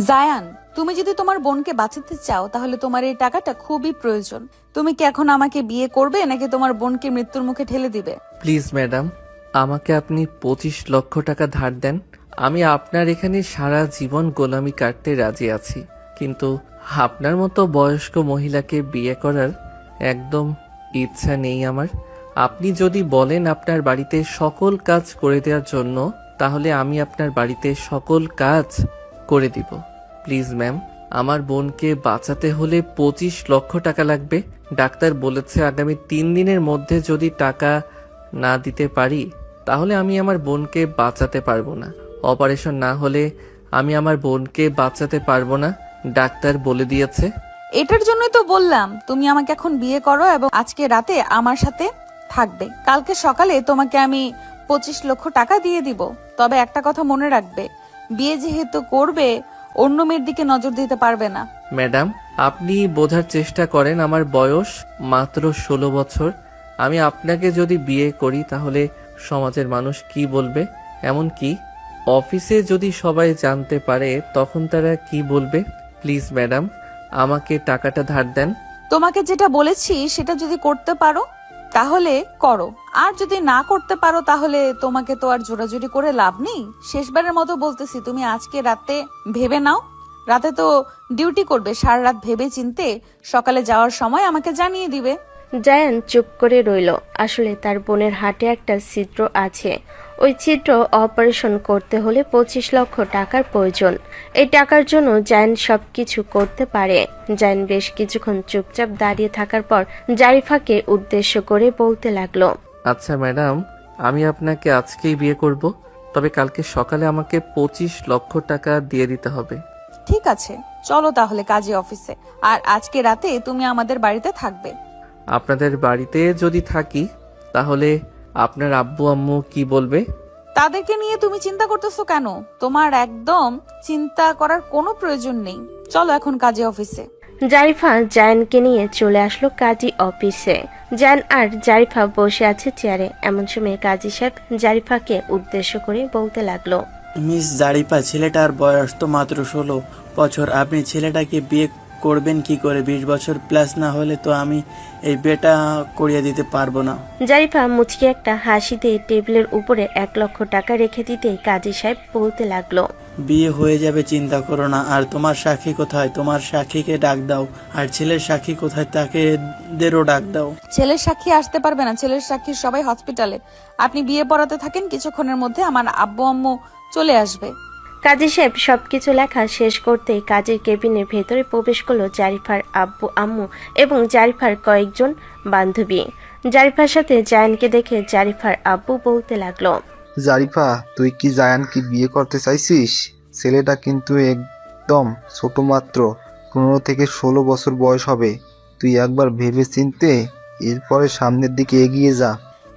জায়ান, তুমি যদি তোমার বোনকে বাঁচাতে চাও তাহলে তোমার এই টাকাটা খুবই প্রয়োজন। তুমি কি এখন আমাকে বিয়ে করবে নাকি তোমার বোনকে মৃত্যুর মুখে ঠেলে দিবে? প্লিজ ম্যাডাম, আমাকে আপনি 25 লক্ষ টাকা ধার দেন। আমি আপনার এখানে সারা জীবন গোলামি কাটতে রাজি আছি, কিন্তু আপনার মতো বয়স্ক মহিলাকে বিয়ে করার একদম ইচ্ছা নেই আমার। আপনি যদি বলেন আপনার বাড়িতে সকল কাজ করে দেওয়ার জন্য, তাহলে আমি আপনার বাড়িতে সকল কাজ করে দিব। প্লিজ ম্যাম, আমার বোনকে বাঁচাতে হলে 25 লক্ষ টাকা লাগবে। ডাক্তার বলেছে আগামী 3 দিনের মধ্যে যদি টাকা না দিতে পারি তাহলে আমি আমার বোনকে বাঁচাতে পারবো না। অপারেশন না হলে আমি আমার বোনকে বাঁচাতে পারবো না, ডাক্তার বলে দিয়েছে। এটার জন্যই তো বললাম তুমি আমাকে এখন বিয়ে করো এবং আজকে রাতে আমার সাথে থাকবে। কালকে সকালে তোমাকে আমি 25 লক্ষ টাকা দিয়ে দিব। তবে একটা কথা মনে রাখবে, বিয়ে যেহেতু করবে অন্য মেয়ের দিকে নজর দিতে পারবে না। ম্যাডাম, আপনি বোঝার চেষ্টা করেন, আমার বয়স মাত্র 16 বছর। আমি আপনাকে যদি বিয়ে করি তাহলে সমাজের মানুষ কি বলবে, এমনকি অফিসে যদি সবাই জানতে পারে তখন তারা কি বলবে? প্লিজ ম্যাডাম, আমাকে টাকাটা ধার দেন। তোমাকে যেটা বলেছি সেটা যদি করতে পারো তাহলে করো, আর যদি না করতে পারো তাহলে তোমাকে তো আর জোরাজুরি করে লাভ নেই। শেষবারের মতো বলতেছি, তুমি আজকে রাতে ভেবে নাও। রাতে তো ডিউটি করবে, সারা রাত ভেবে চিনতে সকালে যাওয়ার সময় আমাকে জানিয়ে দিবে। জায়ান চুপ করে রইল। আসলে তার বোনের হাটে একটা ছিদ্র আছে। ওই ছিদ্র অপারেশন করতে হলে 25 লক্ষ টাকার প্রয়োজন। এই টাকার জন্য জায়ান সবকিছু করতে পারে। জায়ান বেশ কিছুক্ষণ চুপচাপ দাঁড়িয়ে থাকার পর জারিফাকে উদ্দেশ্য করে বলতে লাগলো, আচ্ছা ম্যাডাম, আমি আপনাকে আজকেই বিয়ে করব, তবে কালকে সকালে আমাকে 25 লক্ষ টাকা দিয়ে দিতে হবে। ঠিক আছে, চলো তাহলে কাজী অফিসে। আর আজকে রাতে তুমি আমাদের বাড়িতে থাকবে। আপনাদের বাড়িতে যদি থাকি তাহলে আপনার আব্বু আম্মু কি বলবে? তাদেরকে নিয়ে তুমি চিন্তা করতেছো কেন? তোমার একদম চিন্তা করার কোনো প্রয়োজন নেই। চলো এখন কাজী অফিসে। জারিফা জায়ানকে নিয়ে চলে আসলো কাজী অফিসে। জায়ান আর জারিফা বসে আছে চেয়ারে। এমন সময় কাজী সাহেব জারিফাকে উদ্দেশ্য করে বলতে লাগলো, মিস জারিফা, ছেলেটার বয়স তো মাত্র 16 বছর। আপনি ছেলেটাকে বিয়ে করবেন কি করে? 20 বছর প্লাস না হলে তো আমি এই বিয়েটা করিয়ে দিতে পারবো না। জারিফা মুচকি একটা হাসি দিয়ে টেবিলের উপরে 1 লক্ষ টাকা রেখে দিতে কাজী সাহেব বলতে লাগলো, বিয়ে হয়ে যাবে, চিন্তা করো না। আর তোমার সাক্ষী কোথায়? তোমার সাক্ষীকে ডাক দাও। আর ছেলের সাক্ষী কোথায়? তাকেদেরও ডাক দাও। ছেলের সাক্ষী আসতে পারবে না, ছেলের সাক্ষী সবাই হসপিটালে। আপনি বিয়ে পড়াতে থাকেন, কিছুক্ষণের মধ্যে আমার আব্বু আম্মু চলে আসবে। কাজী সাহেব সবকিছু লেখা শেষ করতেই কাজের কেবিনের ভেতরে প্রবেশ করলো জারিফার আব্বু আম্মু এবং জারিফার কয়েকজন বান্ধবী। জারিফার সাথে জায়ানকে দেখে জারিফার আব্বু বলতে লাগলো, জারিফা, তুই কি জায়ানকে বিয়ে করতে চাইছিস? ছেলেটা কিন্তু একদম ছোট, মাত্র 15 থেকে 16 বছর বয়স হবে। তুই একবার ভেবে চিনতে এরপরে সামনের দিকে এগিয়ে যা।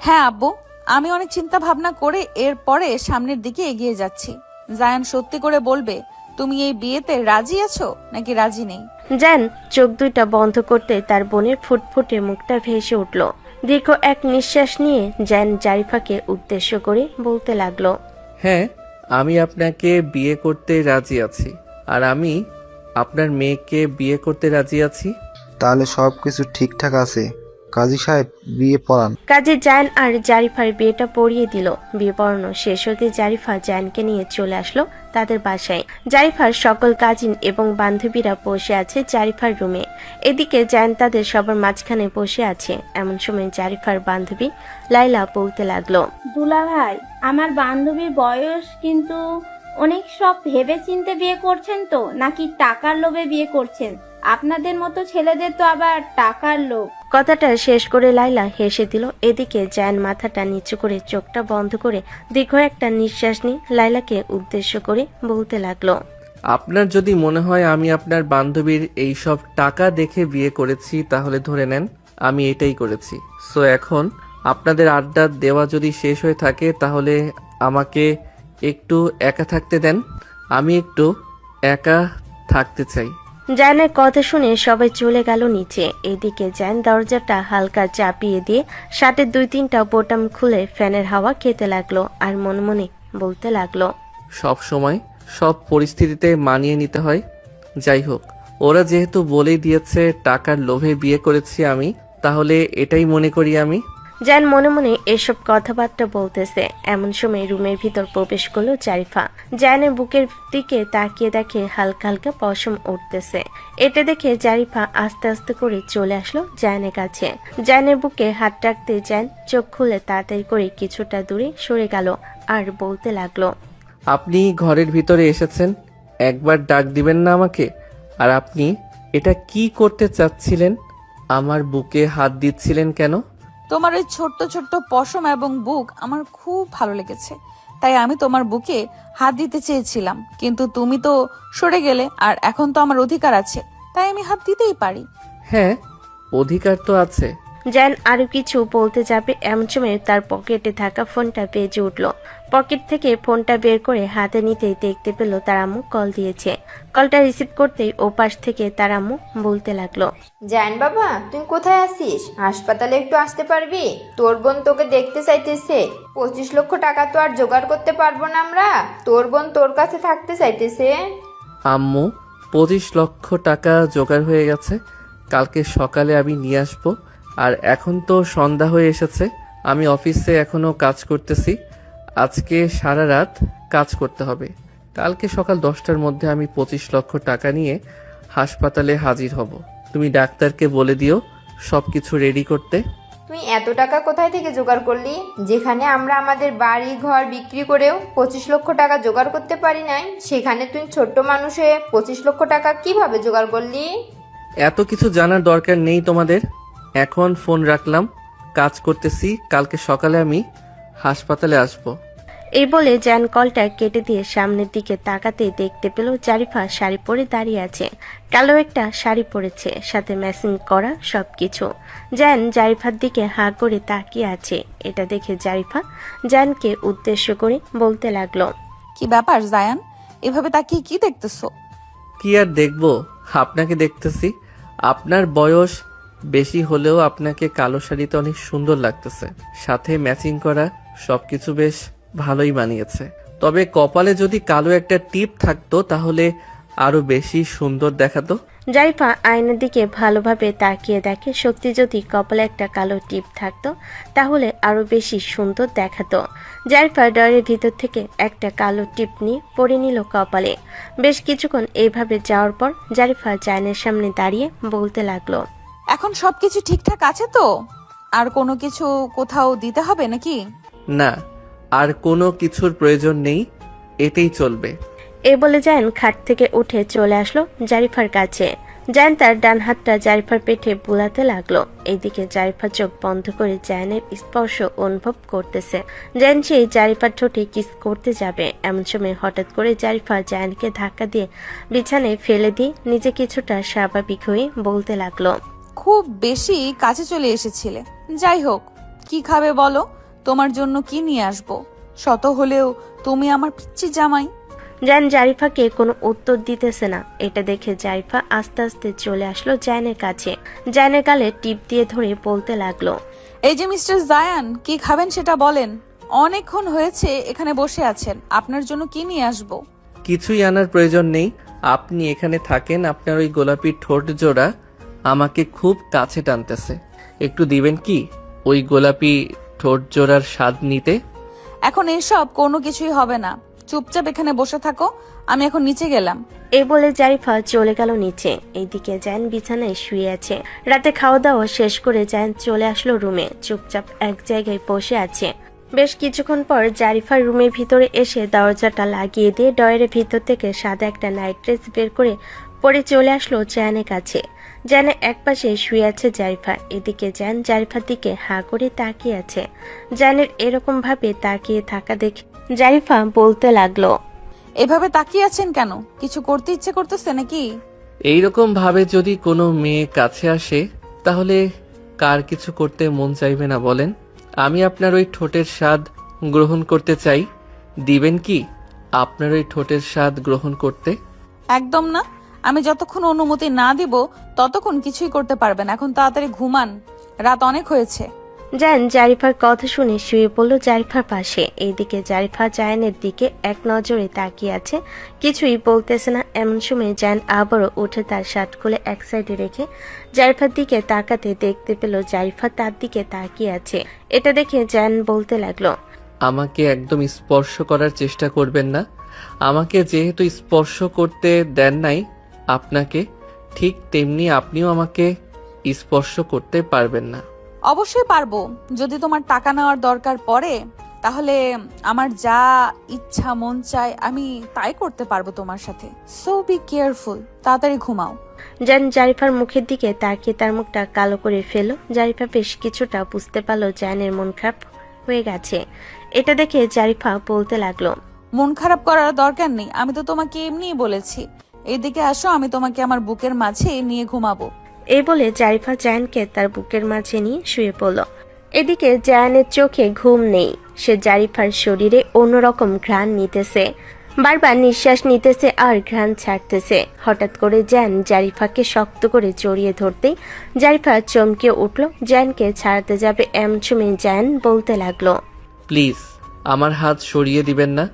হ্যাঁ আব্বু, আমি অনেক চিন্তা ভাবনা করে এরপরে সামনের দিকে এগিয়ে যাচ্ছি। জায়ান সত্যি করে বলবে, তুমি এই বিয়েতে রাজি আছো নাকি রাজি নেই? জায়ান চোখ দুইটা বন্ধ করতে তার বোনের ফুটফুটে মুখটা ভেসে উঠল। দীর্ঘ এক নিঃশ্বাস নিয়ে জায়ান জারিফাকে উদ্দেশ্য করে বলতে লাগলো, হ্যাঁ, আমি আপনাকে বিয়ে করতে রাজি আছি, আর আমি আপনার মেয়েকে বিয়ে করতে রাজি আছি। তাহলে সব কিছু ঠিকঠাক আছে। কাজী সাহেব, বিয়ে পড়ান। কাজে জায়ান আর জারিফার বিয়েটা পড়িয়ে দিল। বিয়ে পড়ানো শেষ হতে জারিফা জায়ানকে নিয়ে চলে আসলো তাদের বাসায়। জারিফার সকল কাজিন এবং বান্ধবীরা বসে আছে জারিফার রুমে। এদিকে জায়ান তাদের সবার মাঝখানে বসে আছে। এমন সময় জারিফার বান্ধবী লাইলা বলতে লাগলো, দুলা ভাই, আমার বান্ধবীর বয়স কিন্তু অনেক, সব ভেবে চিন্তে বিয়ে করছেন তো নাকি টাকার লোভে বিয়ে করছেন? আপনাদের মতো ছেলেদের তো আবার টাকার লোভ। কথাটা শেষ করে লাইলা হেসে দিল। এদিকে জায়ান মাথাটা নিচু করে চোখটা বন্ধ করে দীর্ঘ একটা নিঃশ্বাস নিয়ে লাইলাকে উদ্দেশ্য করে বলতে লাগলো, আপনার যদি মনে হয় আমি আপনার বান্ধবীর এই সব টাকা দেখে বিয়ে করেছি তাহলে ধরে নেন আমি এটাই করেছি। সো এখন আপনাদের আড্ডা দেওয়া যদি শেষ হয়ে থাকে তাহলে আমাকে একটু একা থাকতে দেন। আমি একটু একা থাকতে চাই। জায়ানের কথা শুনে সবাই চলে গেল নিচে। এদিকে জায়ান দরজাটা হালকা চাপিয়ে দিয়ে শার্টের 2-3টা বোতাম খুলে ফ্যানের হাওয়া খেতে লাগলো আর মনে মনে বলতে লাগলো, সব সময় সব পরিস্থিতিতে মানিয়ে নিতে হয়। যাই হোক, ওরা যেহেতু বলেই দিয়েছে টাকার লোভে বিয়ে করেছি আমি, তাহলে এটাই মনে করি আমি। জান মনে মনে এসব কথাবার্তা বলতেছে, এমন সময় রুমের ভিতর প্রবেশ করলো জারিফা। জানের বুকের দিকে তাকিয়ে দেখে হালকা হালকা পশম উঠতেছে। এটা দেখে জারিফা আস্তে আস্তে করে চলে আসলো জানের কাছে। জানের বুকে হাত রাখতে জান চোখ খুলে তাড়াতাড়ি করে কিছুটা দূরে সরে গেল আর বলতে লাগলো, আপনি ঘরের ভিতরে এসেছেন, একবার ডাক দিবেন না আমাকে? আর আপনি এটা কি করতে চাচ্ছিলেন? আমার বুকে হাত দিচ্ছিলেন কেন? তোমার ওই ছোট্ট ছোট্ট পশম এবং বুক আমার খুব ভালো লেগেছে, তাই আমি তোমার বুকে হাত দিতে চেয়েছিলাম, কিন্তু তুমি তো সরে গেলে, আর এখন তো আমার অধিকার আছে, তাই আমি হাত দিতেই পারি। হ্যাঁ, অধিকার তো আছে। জান আরো কিছু বলতে যাবে এমন সময় তার পকেটে থাকা ফোনটা বেজে উঠল। পকেট থেকে ফোনটা বের করে হাতে নিতেই দেখতে পেল তার আম্মু কল দিয়েছে। কলটা রিসিভ করতেই ওপাশ থেকে তার আম্মু বলতে লাগলো, জান বাবা, তুই কোথায় আছিস? হাসপাতালে একটু আসতে পারবি? তোর বোন তোকে দেখতে চাইতেছে। 25 লক্ষ টাকা তো আর জোগাড় করতে পারবো না আমরা। তোর বোন তোর কাছে থাকতে চাইতেছে। আম্মু, 25 লক্ষ টাকা জোগাড় হয়ে গেছে, কালকে সকালে আমি নিয়ে আসবো। আর এখন তো সন্ধ্যা হয়ে এসেছে, আমি অফিসে এখনো কাজ করতেছি, আজকে সারা রাত কাজ করতে হবে। কালকে সকাল 10টার মধ্যে আমি 25 লক্ষ টাকা নিয়ে হাসপাতালে হাজির হব। তুমি ডাক্তারকে বলে দিও সব কিছু রেডি করতে। তুই এত টাকা কোথায় থেকে জোগাড় করলি? যেখানে আমরা আমাদের বাড়ি ঘর বিক্রি করেও 25 লক্ষ টাকা জোগাড় করতে পারি নাই, সেখানে তুই ছোট্ট মানুষে 25 লক্ষ টাকা কিভাবে জোগাড় করলি? এত কিছু জানার দরকার নেই তোমাদের, এখন ফোন রাখলাম, কাজ করতেছি, কালকে সকালে আমি হাসপাতালে আসবো। এই বলে জান কলটা কেটে দিয়ে সামনের দিকে তাকাতে দেখতে পেল জারিফা শাড়ি পরে দাঁড়িয়ে আছে। কালো একটা শাড়ি পরেছে, সাথে ম্যাচিং করা সবকিছু। জান জারিফার দিকে হাঁ করে তাকিয়ে আছে। এটা দেখে জারিফা জানকে উদ্দেশ্য করে বলতে লাগলো, কি ব্যাপার জায়ান, এভাবে তাকিয়ে কি দেখতেছো? কি আর দেখবো, আপনাকে দেখতেছি। আপনার বয়স বেশি হলেও আপনাকে কালো শাড়িতে অনেক সুন্দর লাগতেছে, সাথে ম্যাচিং করা সবকিছু বেশ ভালোই মানিয়েছে। তবে কপালে যদি কালো একটা টিপ থাকতো তাহলে আরো বেশি সুন্দর দেখাতো। জারিফা আয়নার দিকে ভালোভাবে তাকিয়ে দেখে, সত্যি যদি কপালে একটা কালো টিপ থাকতো তাহলে আরো বেশি সুন্দর দেখাতো। জারিফা ডয়ের ভিতর থেকে একটা কালো টিপ নিয়ে পরে নিল কপালে। বেশ কিছুক্ষণ এইভাবে যাওয়ার পর জারিফা জায়নের সামনে দাঁড়িয়ে বলতে লাগলো, এখন সবকিছু ঠিকঠাক আছে তো? আর কোনো কিছু কোথাও দিতে হবে নাকি? না, আর কোনো কিছুর প্রয়োজন নেই, এতেই চলবে। এ বলে জায়ন খাট থেকে উঠে চলে আসলো জারিফার কাছে। জায়ন তার ডান হাতটা জারিফার পেটে বুলাতে লাগলো। এইদিকে জারিফা চোখ বন্ধ করে জায়নের স্পর্শ অনুভব করতেছে। জায়ন সেই জারিফার ঠোঁটে কিস করতে যাবে, এমন সময় হঠাৎ করে জারিফা জায়নকে ধাক্কা দিয়ে বিছানায় ফেলে দিয়ে নিজে কিছুটা স্বাভাবিক হয়ে বলতে লাগলো, খুব বেশি কাছে চলে এসেছিলে। যাই হোক, কি খাবে বলো, তোমার জন্য কি নিয়ে আসবো? শত হলেও তুমি আমার পিচ্চি জামাই। জায়ন জারিফাকে কোনো উত্তর দিতেছে না। এটা দেখে জারিফা আস্তে আস্তে চলে আসলো জায়নের কাছে। জায়নের গালে টিপ দিয়ে ধরে বলতে লাগলো, এই যে মিস্টার জায়ান, কি খাবেন সেটা বলেন। অনেকক্ষণ হয়েছে এখানে বসে আছেন, আপনার জন্য কি নিয়ে আসবো? কিছুই আনার প্রয়োজন নেই, আপনি এখানে থাকেন। আপনার ওই গোলাপি ঠোঁট জোড়া আমাকে খুব কাছে টানতেছে, একটু দিবেন কি ওই গোলাপি ঠোঁট জোড়ার স্বাদ নিতে? এখন এসব কোনো কিছুই হবে না, চুপচাপ এখানে বসে থাকো, আমি এখন নিচে গেলাম। এই বলে জারিফা চলে গেল নিচে। এইদিকে জায়ন বিছানায় শুয়ে আছে। রাতে খাওয়া দাওয়া শেষ করে জায়ন চলে আসলো রুমে, চুপচাপ এক জায়গায় বসে আছে। বেশ কিছুক্ষণ পর জারিফার রুমের ভিতরে এসে দরজাটা লাগিয়ে দিয়ে ডয়ের ভিতর থেকে সাদা একটা নাইট ড্রেস বের করে পরে চলে আসলো জায়নের কাছে। জায়নের একপাশে শুয়ে আছে জারিফা। এদিকে জায়ন জারিফার দিকে হাঁ করে তাকিয়ে আছে। জায়নের এরকম ভাবে তাকিয়ে থাকা দেখে জারিফা বলতে লাগলো, এভাবে তাকিয়ে আছেন কেন? কিছু করতে ইচ্ছে করতেছে নাকি? এইরকম ভাবে যদি কোনো মেয়ে কাছে আসে তাহলে কার কিছু করতে মন চাইবে না বলেন? আমি আপনার ওই ঠোঁটের স্বাদ গ্রহণ করতে চাই, দিবেন কি আপনার ওই ঠোঁটের স্বাদ গ্রহণ করতে? একদম না, আমি যতক্ষণ অনুমতি না দিব ততক্ষণ কিছুই করতে পারবেন। এখন তাড়াতাড়ি ঘুমান, রাত অনেক হয়েছে। জায়ান জারিফার কথা শুনে শুয়ে পড়ল জারিফার পাশে। এইদিকে জারিফা জায়ানের দিকে এক নজরে তাকিয়ে আছে, কিছুই বলতেছে না। এমন সময় জায়ান আবারও উঠে তার শার্ট খুলে এক সাইডে রেখে জারিফার দিকে তাকাতে দেখতে পেল জারিফা তার দিকে তাকিয়ে আছে। এটা দেখে জায়ান বলতে লাগলো, আমাকে একদম স্পর্শ করার চেষ্টা করবেন না। আমাকে যেহেতু স্পর্শ করতে দেন নাই আপনাকে, ঠিক তেমনি আপনিও আমাকে স্পর্শ করতে পারবেন না। অবশ্যই পারবো, যদি তোমার টাকা নেওয়ার দরকার পড়ে তাহলে আমার যা ইচ্ছা মন চায় আমি তাই করতে পারবো তোমার সাথে। সো বি কেয়ারফুল, তাড়াতাড়ি ঘুমাও। জায়ান জারিফার মুখের দিকে তাকিয়ে তার মুখটা কালো করে ফেলল। জারিফা বেশ কিছুটা বুঝতে পারলো জায়ানের মন খারাপ হয়ে গেছে। এটা দেখে জারিফা বলতে লাগলো, মন খারাপ করার দরকার নেই, আমি তো তোমাকে এমনিই বলেছি। এইদিকে আসো, আমি তোমাকে আমার বুকের মাঝে নিয়ে ঘুমাবো। এই বলে জারিফা জায়ানকে তার বুকের মাঝে নিয়ে শুয়ে পড়ল। এদিকে জায়ানের চোখে ঘুম নেই, সে জারিফার শরীরে অন্যরকম ঘ্রাণ নিতেছে, বারবার নিঃশ্বাস নিতেছে আর ঘ্রাণ ছাড়তেছে। হঠাৎ করে জায়ান জারিফাকে শক্ত করে জড়িয়ে ধরতেই জারিফা চমকে উঠল। জায়ানকে ছাড়তে যাবে এমন সময় জায়ান বলতে লাগলো, প্লিজ আমার হাত সরিয়ে দিবেন না।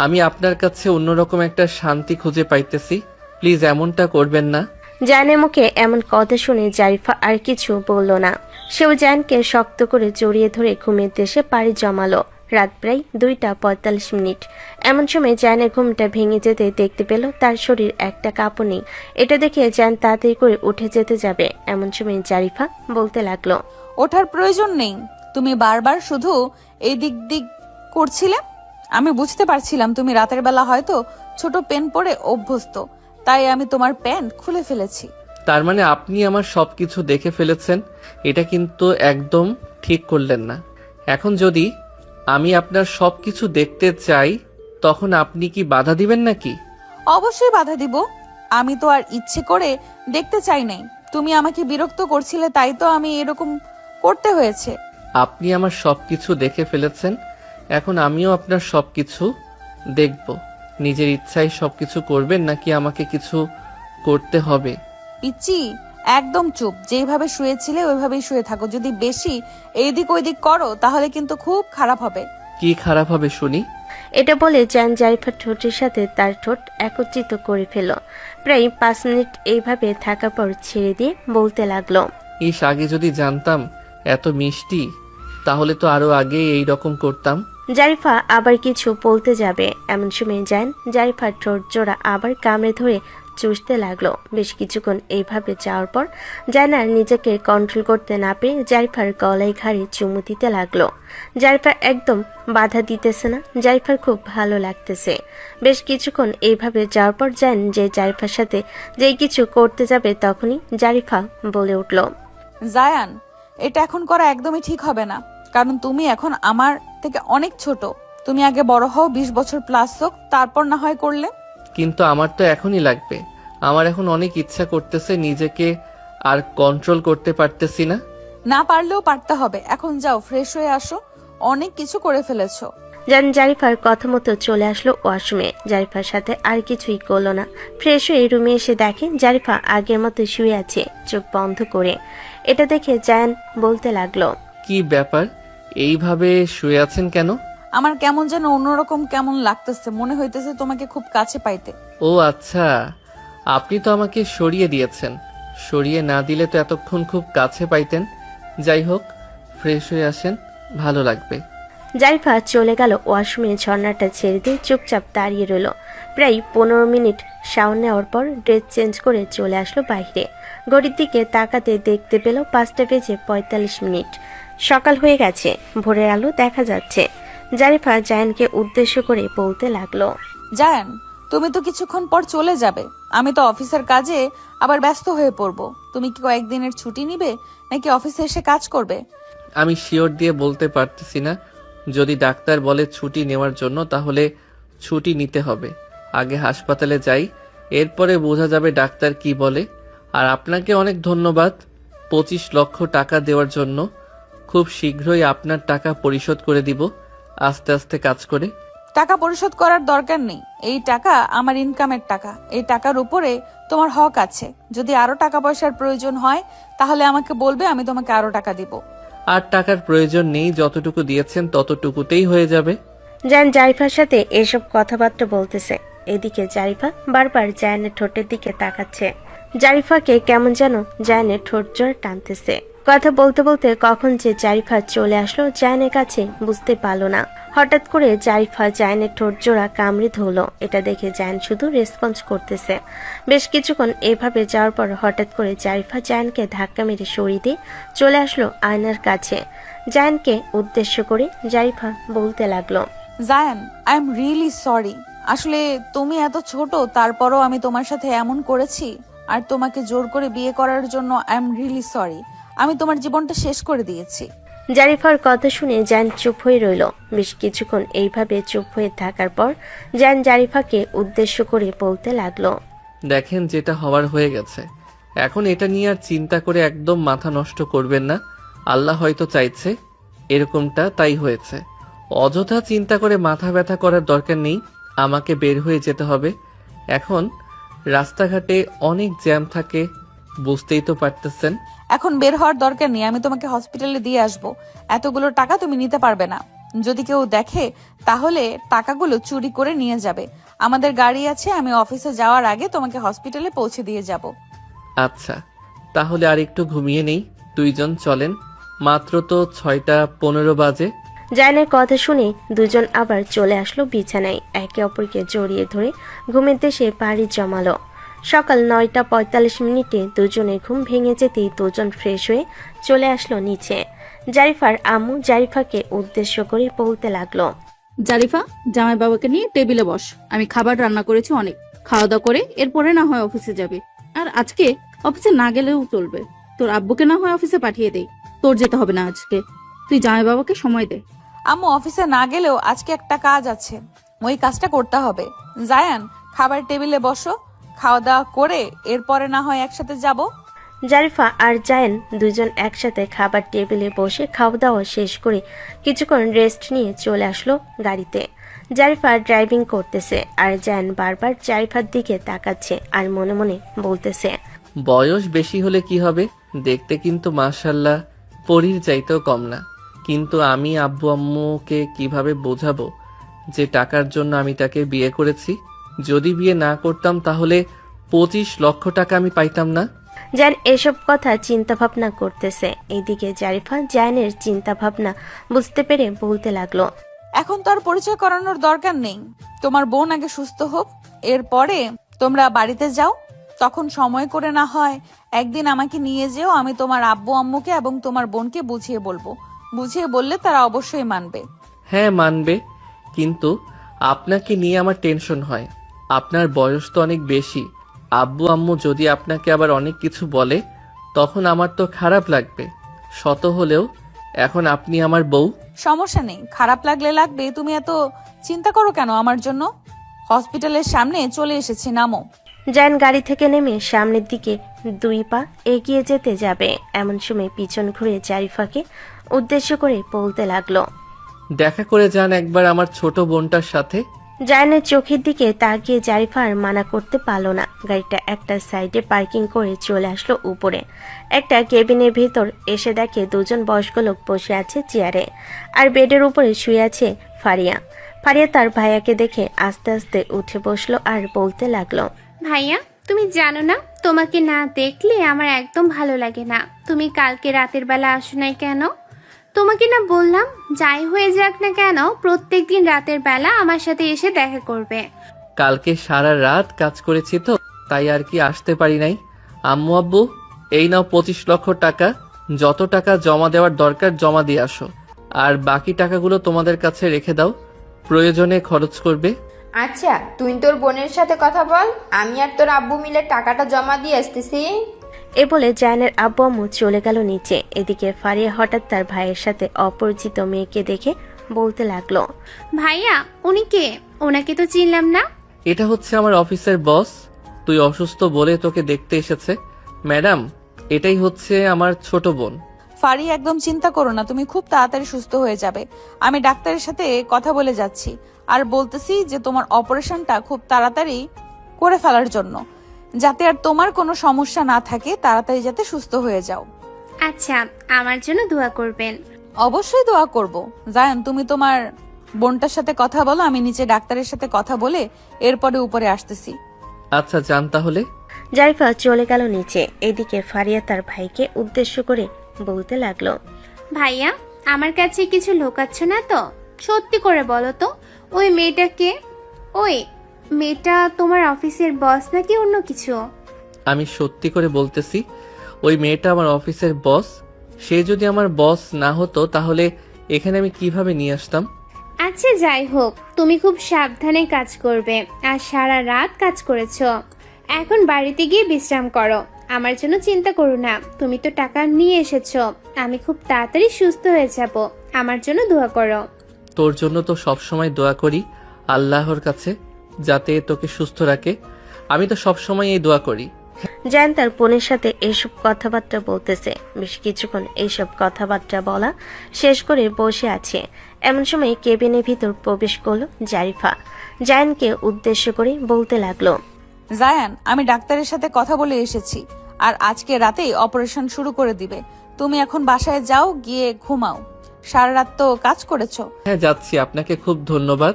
আমি আপনার কাছে অন্যরকম একটা শান্তি খুঁজে পাইতেছি, প্লিজ এমনটা করবেন না। জায়ানের মুখে এমন কথা শুনে জারিফা আর কিছু বলল না। সেও জায়ানকে শক্ত করে জড়িয়ে ধরে ঘুমের দেশে পাড়ি জমালো। রাত প্রায় 2:45। এমন সময় জায়ানের ঘুমটা ভেঙে যেতে দেখতে পেল তার শরীর একটা কাঁপও নেই। এটা দেখে জায়ান তাড়াতাড়ি করে উঠে যেতে যাবে এমন সময় জারিফা বলতে লাগলো, ওঠার প্রয়োজন নেই, তুমি বারবার শুধু এই দিক করছিলে। আমি বুঝতে পারছিলাম তুমি রাতের বেলা হয়তো ছোট পেন পরে অভ্যস্ত, তাই আমি তোমার প্যান্ট খুলে ফেলেছি। তার মানে আপনি আমার সবকিছু দেখে ফেলেছেন, এটা কিন্তু একদম ঠিক করলেন না। এখন যদি আমি আপনার সবকিছু দেখতে চাই তখন আপনি কি বাধা দিবেন নাকি? অবশ্যই বাধা দিব, আমি তো আর ইচ্ছে করে দেখতে চাই নাই। তুমি আমাকে বিরক্ত করছিলে, তাই তো আমি এরকম করতে হয়েছে। আপনি আমার সবকিছু দেখে ফেলেছেন, এখন আমিও আপনার সবকিছু দেখব। নিজের ইচ্ছায় সবকিছু করবেন নাকি আমাকে কিছু করতে হবে? পিচ্চি, একদম চুপ। যেভাবে শুয়েছিলে ওইভাবেই শুয়ে থাকো। যদি বেশি এইদিক ওইদিক করো তাহলে কিন্তু খুব খারাপ হবে। কি খারাপ হবে শুনি? এটা বলে জায়ান জারিফার ঠোঁটের সাথে তার ঠোঁট একত্রিত করে ফেল। প্রায় 5 মিনিট এইভাবে থাকার পর ছেড়ে দিয়ে বলতে লাগলো, ইস, আগে যদি জানতাম এত মিষ্টি, তাহলে তো আরো আগে এই রকম করতাম। জারিফা আবার কিছু বলতে যাবে এমন সময় জায়ান জারিফার ঠোঁট জোড়া আবার কামড়ে ধরে চুষতে লাগলো। বেশ কিছুক্ষণ এইভাবে যাওয়ার পর জায়ান আর নিজেকে কন্ট্রোল করতে না পেরে জারিফার গলায় ঘাড়ে চুমু দিতে লাগলো। জারিফা একদম বাধা দিতেছে না, জারিফার খুব ভালো লাগতেছে। বেশ কিছুক্ষণ এইভাবে যাওয়ার পর জায়ান যে জারিফার সাথে যেই কিছু করতে যাবে তখনই জারিফা বলে উঠল, জায়ান, এটা এখন করা একদমই ঠিক হবে না, কারণ তুমি এখন আমার থেকে অনেক ছোট। তুমি আগে বড় হও, 20 বছর প্লাস হোক, তারপর না হয় করলে। কিন্তু আমার তো এখনই লাগবে। আমার এখন অনেক ইচ্ছা করতেছে, নিজেকে আর কন্ট্রোল করতে পারতেছি না। না পারলেও পারতে হবে। এখন যাও, ফ্রেশ হয়ে আসো, অনেক কিছু করে ফেলেছো। জান জারিফার কথা মতো চলে আসলো ওয়াশরুমে। জারিফার সাথে আর কিছুই করলো না। ফ্রেশ হয়ে রুমে এসে দেখে জারিফা আগের মতো শুয়ে আছে, চোখ বন্ধ করে। এটা দেখে জায়ান বলতে লাগলো, কি ব্যাপার, এইভাবে শুয়ে আছেন কেন? আমার কেমন যেন অন্যরকম কেমন লাগতেছে, মনে হইতেছে তোমাকে খুব কাছে পাইতে। ও আচ্ছা, আপনি তো আমাকে সরিয়ে দিয়েছেন। সরিয়ে না দিলে তো এতক্ষণ খুব কাছে পাইতেন। যাই হোক, ফ্রেশ হয়ে আসেন, ভালো লাগবে। জারিফা চলে গেল ওয়াশরুমে। ঝর্ণাটা ছেড়ে দিয়ে চুপচাপ দাঁড়িয়ে রইল। প্রায় 15 মিনিট শাওয়ার নেওয়ার পর ড্রেস চেঞ্জ করে চলে আসলো বাইরে। ঘড়ির দিকে তাকাতে দেখতে পেল 5:45। সকাল হয়ে গেছে, ভোরের আলো দেখা যাচ্ছে। জারিফা জায়ানকে উদ্দেশ্য করে বলতে লাগলো, জায়ান, তুমি তো কিছুক্ষণ পর চলে যাবে, আমি তো অফিসের কাজে আবার ব্যস্ত হয়ে পড়বো। তুমি কি কয়েকদিনের ছুটি নিবে নাকি অফিসে এসে কাজ করবে? আমি শিওর দিয়ে বলতে পারতেছি না। যদি ডাক্তার বলে ছুটি নেওয়ার জন্য তাহলে ছুটি নিতে হবে। আগে হাসপাতালে যাই, এরপরে বোঝা যাবে ডাক্তার কি বলে। আর আপনাকে অনেক ধন্যবাদ 25 লক্ষ টাকা দেওয়ার জন্য। খুব শীঘ্রই আপনার টাকা পরিশোধ করে দিব, আস্তে আস্তে কাজ করে। টাকা পরিশোধ করার দরকার নেই, এই টাকা আমার ইনকামের টাকা। এই টাকার উপরে তোমার হক আছে। যদি আরো টাকা পয়সার প্রয়োজন হয় তাহলে আমাকে বলবে, আমি তোমাকে আরো টাকা দিব। আর টাকার প্রয়োজন নেই, যতটুকু দিয়েছেন ততটুকুতেই হয়ে যাবে। জায়ান জারিফার সাথে এসব কথাবার্তা বলতেছে। এদিকে জারিফা বারবার জায়ানের ঠোঁটের দিকে তাকাচ্ছে। জারিফাকে কেমন যেন জায়ানের ঠোঁট জোরে টানতেছে। কথা বলতে বলতে কখন যে জারিফা চলে আসলো জায়ানের কাছে বুঝতে পারলো না। হঠাৎ করে জারিফা জায়ানের ঠোঁট জোড়া কামড়ে ধরলো। এটা দেখে জায়ান শুধু রেসপন্স করতেছে। বেশ কিছুক্ষণ এভাবে যাওয়ার পর হঠাৎ করে জারিফা জায়ানকে ধাক্কা মেরে সরিয়ে দিয়ে চলে আসলো আয়নার কাছে। জায়ানকে উদ্দেশ্য করে জারিফা বলতে লাগলো, Zayan, I am really sorry. আসলে তুমি এত ছোট, তারপরও আমি তোমার সাথে এমন করেছি, আর তোমাকে জোর করে বিয়ে করার জন্য আই এম রিয়েলি সরি। আমি তোমার জীবনটা শেষ করে দিয়েছি। জারিফার কথা শুনে জায়ান চুপ হয়ে রইল। বেশ কিছুক্ষণ এইভাবে চুপ হয়ে থাকার পর জায়ান জারিফাকে উদ্দেশ্য করে বলতে লাগলো, দেখেন, যেটা হওয়ার হয়ে গেছে। এখন এটা নিয়ে আর চিন্তা করে একদম মাথা নষ্ট করবেন না। আল্লাহ হয়তো চাইছে এরকমটা, তাই হয়েছে। অযথা চিন্তা করে মাথা ব্যথা করার দরকার নেই। আমাকে বের হয়ে যেতে হবে। এখন রাস্তাঘাটে অনেক জ্যাম থাকে, বুঝতেই তো পারতেছেন। এখন বের হওয়ার দরকার নেই, আমি তোমাকে হসপিটালে দিয়ে আসবো। এতগুলো টাকা তুমি নিতে পারবে না। যদি কেউ দেখে তাহলে টাকাগুলো চুরি করে নিয়ে যাবে। আমাদের গাড়ি আছে, আমি অফিসে যাওয়ার আগে তোমাকে হসপিটালে পৌঁছে দিয়ে যাব। আচ্ছা, তাহলে আর একটু ঘুমিয়ে নেই। দুইজন চলেন, মাত্র তো 6:15 বাজে। জায়ানের কথা শুনে দুজন আবার চলে আসলো বিছানায়। একে অপরকে জড়িয়ে ধরে ঘুমের দেশে পাড়ি জমালো। সকাল 9:45 দুজনের ঘুম ভেঙে যেতেই দুজন ফ্রেশ হয়ে চলে আসলো নিচে। জারিফার আম্মু জারিফাকে উদ্দেশ্য করে বলতে লাগলো, জারিফা, জামাই বাবাকে নিয়ে টেবিলে বস। আমি খাবার রান্না করেছি অনেক। খাওয়া দাওয়া করে এরপরে না হয় অফিসে যাবে। আর আজকে অফিসে না গেলেও চলবে। তোর আব্বুকে না হয় অফিসে পাঠিয়ে দেই। তোর যেতে হবে না আজকে। তুই জামাই বাবাকে সময় দে। আম্মু, অফিসে না গেলেও আজকে একটা কাজ আছে, ওই কাজটা করতে হবে। জায়ান, খাবার টেবিলে বসো, খাওয়া দাওয়া করে এরপরে না হয় একসাথে যাব। জারিফা আর জায়ান দুজন একসাথে খাবার টেবিলে বসে খাওয়া দাওয়া শেষ করে কিছুক্ষণ রেস্ট নিয়ে চলে আসলো গাড়িতে। জারিফা ড্রাইভিং করতেছে আর জায়ান বারবার জারিফার দিকে তাকাচ্ছে আর মনে মনে বলতেছে, বয়স বেশি হলে কি হবে, দেখতে কিন্তু মাশাল্লাহ পরীর চাইতেও কম না। কিন্তু আমি আব্বু আম্মুকে কিভাবে বোঝাবো যে টাকার জন্য আমি তাকে বিয়ে করেছি? যদি বিয়ে না করতাম তাহলে 25 লক্ষ টাকা আমি পাইতাম না। জায়ান এসব কথা চিন্তা ভাবনা করতেছে। এইদিকে জারিফা জায়ানের চিন্তা ভাবনা বুঝতে পেরে বলতে লাগলো, এখন তো আর পরিচয় করানোর দরকার নেই। তোমার বোন আগে সুস্থ হোক, এরপরে তোমরা বাড়িতে যাও। তখন সময় করে না হয় একদিন আমাকে নিয়ে যেও। আমি তোমার আব্বু আম্মুকে এবং তোমার বোনকে বুঝিয়ে বলবো। বুঝিয়ে বললে তারা অবশ্যই মানবে। হ্যাঁ, মানবে, কিন্তু আপনাকে নিয়ে আমার টেনশন হয়। আপনার বয়স তো অনেক বেশি। আব্বু আম্মু যদি আপনাকে আবার অনেক কিছু বলে তখন আমার তো খারাপ লাগবে। শত হলেও এখন আপনি আমার বউ। সমস্যা নেই, খারাপ লাগলে লাগবে। তুমি এত চিন্তা করো কেন আমার জন্য? হসপিটালের সামনে চলে এসেছি, নামো। জায়ান গাড়ি থেকে নেমে সামনের দিকে 2 পা এগিয়ে যেতে যাবে, এমন সময় পিছন ঘুরে জারিফাকে উদ্দেশ্য করে বলতে লাগলো, দেখা করে যান একবার আমার ছোট বোনটার সাথে। জায়ানের চোখের দিকে তাকিয়ে জারিফা আর মানা করতে পারলো না। গাড়িটা একটা সাইডে পার্কিং করে চলে আসলো উপরে। একটা কেবিনের ভেতর এসে দেখে দুজন বয়স্ক লোক বসে আছে চেয়ারে, আর বেডের উপরে শুয়ে আছে ফারিয়া। ফারিয়া তার ভাইয়াকে দেখে আস্তে আস্তে উঠে বসলো আর বলতে লাগলো, ভাইয়া, তুমি জানো না, তোমাকে না দেখলে আমার একদম ভালো লাগে না। তুমি কালকে রাতের বেলা আসো নাই কেন? তোমাকে না বললাম, যাই হয়ে যাক না কেন প্রত্যেকদিন রাতের বেলা আমার সাথে এসে দেখা করবে। কালকে সারা রাত কাজ করেছি তো, তাই আর কি আসতে পারি নাই। আম্মু আব্বু, এই নাও 25 লক্ষ টাকা। যত টাকা জমা দেওয়ার দরকার জমা দিয়ে আসো, আর বাকি টাকাগুলো তোমাদের কাছে রেখে দাও, প্রয়োজনে খরচ করবে। আচ্ছা, তুই তোর বোনের সাথে কথা বল, আমি আর তোর আব্বু মিলে টাকাটা জমা দিয়ে আসতেছি। এ বলে জায়ানের আব্বু আম্মু চলে গেল নিচে। এদিকে ফারিয়া হঠাৎ তার ভাইয়ের সাথে অপরিচিত মেয়েকে দেখে বলতে লাগলো, ভাইয়া, উনি কে? ওনাকে তো চিনলাম না। এটা হচ্ছে আমার অফিসের বস। তুই অসুস্থ বলে তোকে দেখতে এসেছে। ম্যাডাম, এটাই হচ্ছে আমার ছোট বোন। ফারি, একদম চিন্তা করো না, তুমি খুব তাড়াতাড়ি সুস্থ হয়ে যাবে। আমি ডাক্তারের সাথে কথা বলে যাচ্ছি আর বলতেছি যে তোমার অপারেশনটা খুব তাড়াতাড়ি করে ফেলার জন্য, যাতে আর তোমার কোনো সমস্যা না থাকে, তাড়াতাড়ি যাতে সুস্থ হয়ে যাও। আচ্ছা, আমার জন্য দোয়া করবেন। অবশ্যই দোয়া করব। জায়ান, তুমি তোমার বোনটার সাথে কথা বলো, আমি নিচে ডাক্তারের সাথে কথা বলে এরপরে উপরে আসতেছি। আচ্ছা যান তাহলে। জারিফা চলে গেল নিচে। এদিকে ফারিয়া তার ভাইকে উদ্দেশ্য করে বলতে লাগলো, ভাইয়া, আমার কাছে কিছু লুকাচ্ছ না তো? সত্যি করে বলো তো, ওই মেয়েটাকে, ওই মেয়েটা তোমার অফিসের বস নাকি অন্য কিছু? আমি সত্যি করে বলতেছি, ওই মেয়েটা আমার অফিসের বস। সে যদি আমার বস না হতো তাহলে এখানে আমি কিভাবে নিয়ে আসতাম? আচ্ছা যাই হোক, তুমি খুব সাবধানে কাজ করবে, আর সারা রাত কাজ করেছো। এখন বাড়িতে গিয়ে বিশ্রাম করো। আমার জন্য চিন্তা করো না, তুমি তো টাকা নিয়ে এসেছো। আমি খুব তাড়াতাড়ি সুস্থ হয়ে যাব, আমার জন্য দোয়া করো। তোর জন্য তো সবসময় দোয়া করি আল্লাহর কাছে যাতে তোকে সুস্থ রাখে। আমি তো সবসময় এই দোয়া করি। জায়ান তার বোনের সাথে এইসব কথাবার্তা বলতেছে। বেশ কিছুক্ষণ এইসব কথাবার্তা বলা শেষ করে বসে আছে। এমন সময় কেবিনের ভিতর প্রবেশ করলো জারিফা। জায়ানকে উদ্দেশ্য করে বলতে লাগলো, জায়ান, আমি ডাক্তারের সাথে কথা বলে এসেছি, আর আজকে রাতেই অপারেশন শুরু করে দিবে। তুমি এখন বাসায় যাও, গিয়ে ঘুমাও। সারা রাত তো কাজ করেছো। হ্যাঁ যাচ্ছি, আপনাকে খুব ধন্যবাদ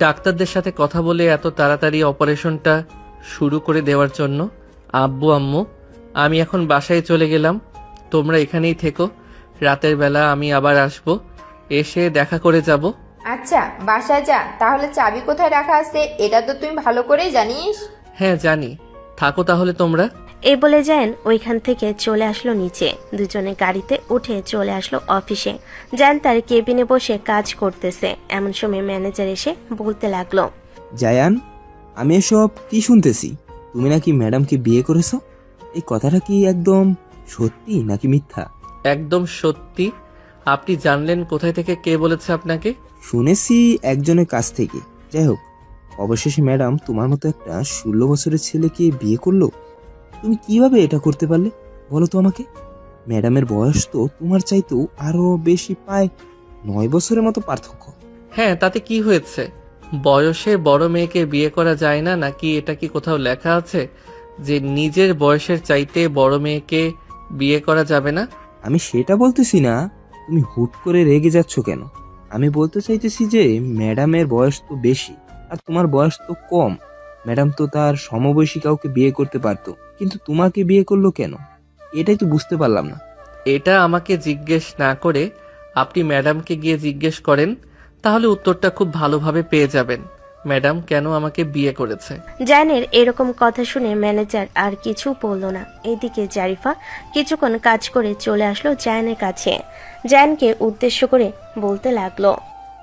ডাক্তারদের সাথে কথা বলে এত তাড়াতাড়ি অপারেশনটা শুরু করে দেওয়ার জন্য। আব্বু আম্মু, আমি এখন বাসায় চলে গেলাম, তোমরা এখানেই থেকো। রাতের বেলা আমি আবার আসব, এসে দেখা করে যাব। আচ্ছা বাসায় যা, তাহলে চাবি কোথায় রাখা আছে এটা তো তুই ভালো করেই জানিস। হ্যাঁ জানি, থাকো তাহলে তোমরা। এই বলে জায়ান ওইখান থেকে চলে আসলো নিচে। দুজনে গাড়িতে উঠে চলে আসলো অফিসে। জায়ান তার কেবিনে বসে কাজ করতেছে। এমন সময় ম্যানেজার এসে বলতে লাগলো, জায়ান, আমি এসব কি শুনতেছি? তুমি নাকি ম্যাডামকে বিয়ে করেছো? এই কথাটা কি একদম সত্যি নাকি মিথ্যা? একদম সত্যি। আপনি জানলেন কোথায় থেকে? কে বলেছে আপনাকে? শুনেছি একজনের কাছ থেকে। যাই হোক, অবশেষে ম্যাডাম তোমার মতো একটা 16 বছরের ছেলেকে বিয়ে করলো। তুমি কিভাবে এটা করতে পারলে বলো তো আমাকে? ম্যাডামের বয়স তো তোমার চাইতেও আরো বেশি, প্রায় 9 বছরের মতো পার্থক্য। হ্যাঁ, তাতে কি হয়েছে? বয়সে বড় মেয়েকে বিয়ে করা যায় না নাকি? এটা কি কোথাও লেখা আছে যে নিজের বয়সের চাইতে বড় মেয়েকে বিয়ে করা যাবে না? আমি সেটা বলতেছি না, তুমি হুট করে রেগে যাচ্ছ কেন? আমি বলতে চাইতেছি যে ম্যাডামের বয়স তো বেশি আর তোমার বয়স তো কম। ম্যাডাম তো তার সমবয়সী কাউকে বিয়ে করতে পারতো, কিন্তু তোমাকে বিয়ে করলো কেন? এটাই তো বুঝতে পারলাম না। এটা আমাকে জিজ্ঞেস না করে আপনি ম্যাডামকে গিয়ে জিজ্ঞেস করেন, তাহলে উত্তরটা খুব ভালোভাবে পেয়ে যাবেন ম্যাডাম কেন আমাকে বিয়ে করেছে। জায়ানের এরকম কথা শুনে ম্যানেজার আর কিছু বলল না। এদিকে জারিফা কিছুক্ষণ কাজ করে চলে আসলো জায়ানের কাছে। জায়ানকে উদ্দেশ্য করে বলতে লাগলো,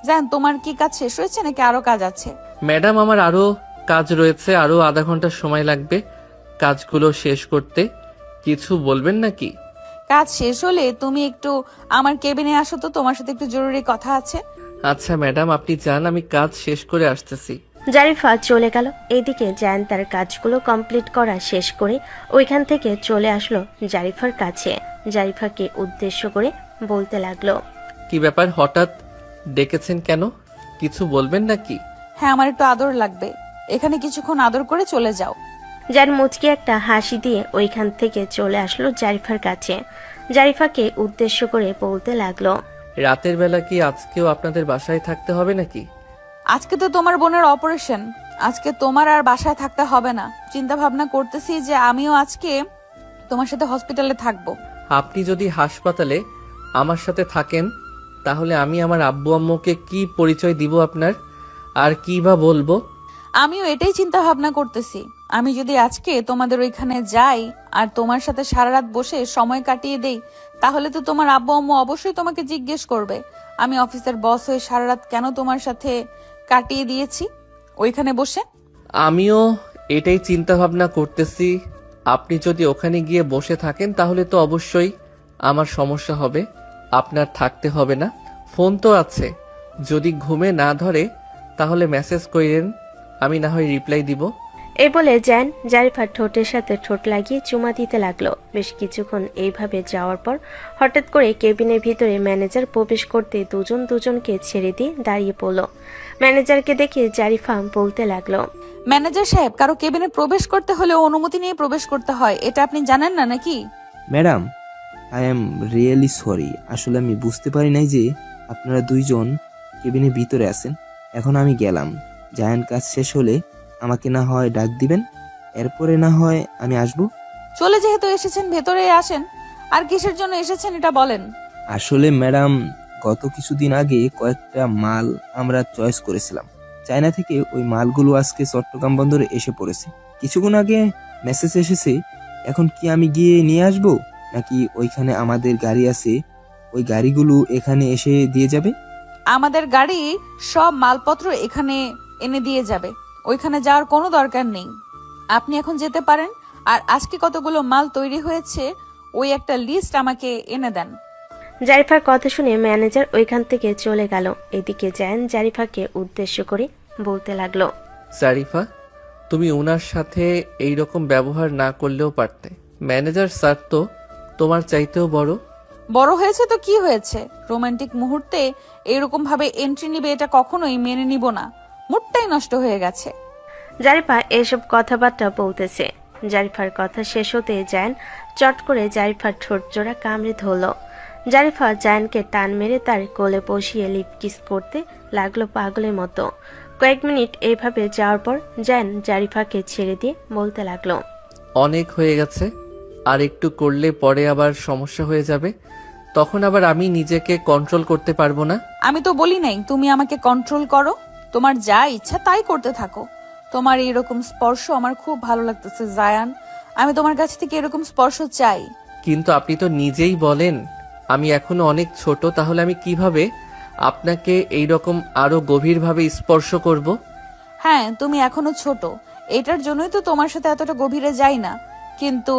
জায়ান, তোমার কি কাজ শেষ হয়েছে নাকি আরো কাজ আছে? ম্যাডাম, আমার আরো কাজ রয়েছে, আরো আধা ঘন্টা সময় লাগবে কাজগুলো শেষ করতে। কিছু বলবেন নাকি? কাজ শেষ হলে তুমি একটু আমার কেবিনে আসো তো, তোমার সাথে একটু জরুরি কথা আছে। আচ্ছা ম্যাডাম, আপনি যান, আমি কাজ শেষ করে আসতেছি। জারিফা চলে গেল। এদিকে জায়ান তার কাজগুলো কমপ্লিট করা শেষ করে ওইখান থেকে চলে আসলো জারিফার কাছে। জারিফাকে উদ্দেশ্য করে বলতে লাগলো, কি ব্যাপার, হঠাৎ ডেকেছেন কেন? কিছু বলবেন নাকি? হ্যাঁ, আমার একটু আদর লাগবে, এখানে কিছুক্ষণ আদর করে চলে যাও। জায়ান মুচকি একটা হাসি দিয়ে ওইখান থেকে চলে আসলো জারিফার কাছে। জারিফাকে উদ্দেশ্য করে বলতে লাগলো, রাতের বেলা কি আজকেও আপনাদের বাসায় থাকতে হবে নাকি? আজকে তো তোমার বোনের অপারেশন, আজকে তোমার আর বাসায় থাকতে হবে না। চিন্তা ভাবনা করতেছি যে আমিও আজকে তোমার সাথে হসপিটালে থাকবো। আপনি যদি হাসপাতালে আমার সাথে থাকেন তাহলে আমি আমার আব্বু আম্মুকে কি পরিচয় দিব আপনার, আর কি বা বলবো? আমিও এটাই চিন্তা ভাবনা করতেছি, আমি যদি আজকে তোমাদের ওইখানে যাই আর তোমার সাথে সারা রাত বসে সময় কাটিয়ে দেই, তাহলে তো তোমার আব্বু আম্মু অবশ্যই তোমাকে জিজ্ঞেস করবে আমি অফিসের বস হয়ে সারা রাত কেন তোমার সাথে কাটিয়ে দিয়েছি ওইখানে বসে। আমিও এটাই চিন্তা ভাবনা করতেছি, আপনি যদি ওখানে গিয়ে বসে থাকেন তাহলে তো অবশ্যই আমার সমস্যা হবে। আপনার থাকতে হবে না, ফোন তো আছে, যদি ঘুমে না ধরে তাহলে মেসেজ করেন, আমি না হয় রিপ্লাই দিব। এই বলে জায়ান জারিফার ঠোঁটের সাথে ঠোঁট লাগিয়ে চুমা দিতে লাগলো। বেশ কিছুক্ষণ এইভাবে যাওয়ার পর হঠাৎ করে কেবিনের ভিতরে ম্যানেজার প্রবেশ করতে দুজন দুজনকে ছেড়ে দিয়ে দাঁড়িয়ে পড়ল। ম্যানেজারকে দেখে জারিফা বলতে লাগলো, ম্যানেজার সাহেব, কারো কেবিনে প্রবেশ করতে হলে অনুমতি নিয়ে প্রবেশ করতে হয়, এটা আপনি জানেন না নাকি? Madam, I am really sorry. আসলে আমি বুঝতে পারি নাই যে আপনারা দুইজন কেবিনের ভিতরে আছেন। এখন আমি গেলাম। জায়ান কাজ শেষ হলে আমাকে না হয় ডাক দিবেন, এরপরে না হয় আমি আসবো। চলে যেহেতু এসেছেন ভেতরে আসেন। আর কিসের জন্য এসেছেন এটা বলেন। আসলে ম্যাডাম, গত কিছুদিন আগে কয়েকটা মাল আমরা চয়েস করেছিলাম চায়না থেকে। ওই মালগুলো আজকে চট্টগ্রাম বন্দরে এসে পড়েছে। কিছুক্ষণ আগে মেসেজ এসেছে। এখন কি আমি গিয়ে নিয়ে আসবো, নাকি ওইখানে আমাদের গাড়ি আছে, ওই গাড়িগুলো এখানে এসে দিয়ে যাবে? আমাদের গাড়ি সব মালপত্র এখানে এনে দিয়ে যাবে, ওইখানে যাওয়ার কোনো দরকার নেই। আপনি এখন যেতে পারেন। আর আজকে কতগুলো মাল তৈরি হয়েছে ওই একটা লিস্ট আমাকে এনে দেন। জারিফার কথা শুনে ম্যানেজার ওইখান থেকে চলে গেল। এদিকে জায়ান জারিফাকে উদ্দেশ্য করে বলতে লাগলো, জারিফা, তুমি ওনার সাথে এই রকম ব্যবহার না করলেও পারতে। ম্যানেজার স্যার তো তোমার চাইতেও বড়। বড় হয়েছে তো কি হয়েছে, রোমান্টিক মুহূর্তে এরকম ভাবে এন্ট্রি নিবে এটা কখনোই মেনে নিব না। মুডটাই নষ্ট হয়ে গেছে। জারিফা এসব কথাবার্তা বলতেছে। জারিফার কথা শেষ হতে জায়ান চট করে জারিফার ঠোঁট জোড়া কামড়ে ধরল। জারিফা জায়ানকে টান মেরে তার কোলে বসিয়ে লিপ কিস করতে লাগলো পাগলের মতো। কয়েক মিনিট এইভাবে যাওয়ার পর জায়ান জারিফাকে ছেড়ে দিয়ে বলতে লাগলো, অনেক হয়ে গেছে, আর একটু করলে পরে আবার সমস্যা হয়ে যাবে। তখন আবার আমি নিজেকে কন্ট্রোল করতে পারবো না। আমি তো বলি নাই তুমি আমাকে কন্ট্রোল করো। তোমার যা ইচ্ছা তাই করতে থাকো। তোমার এরকম স্পর্শ আমার খুব ভালো লাগতেছে জায়ান। আমি তোমার কাছ থেকে এরকম স্পর্শ চাই। কিন্তু আপনি তো নিজেই বলেন আমি এখনো অনেক ছোট, তাহলে আমি কিভাবে আপনাকে এই রকম আরো গভীরভাবে স্পর্শ করব? হ্যাঁ, তুমি এখনো ছোট, এটার জন্যই তো তোমার সাথে এতটা গভীরে যাই না। কিন্তু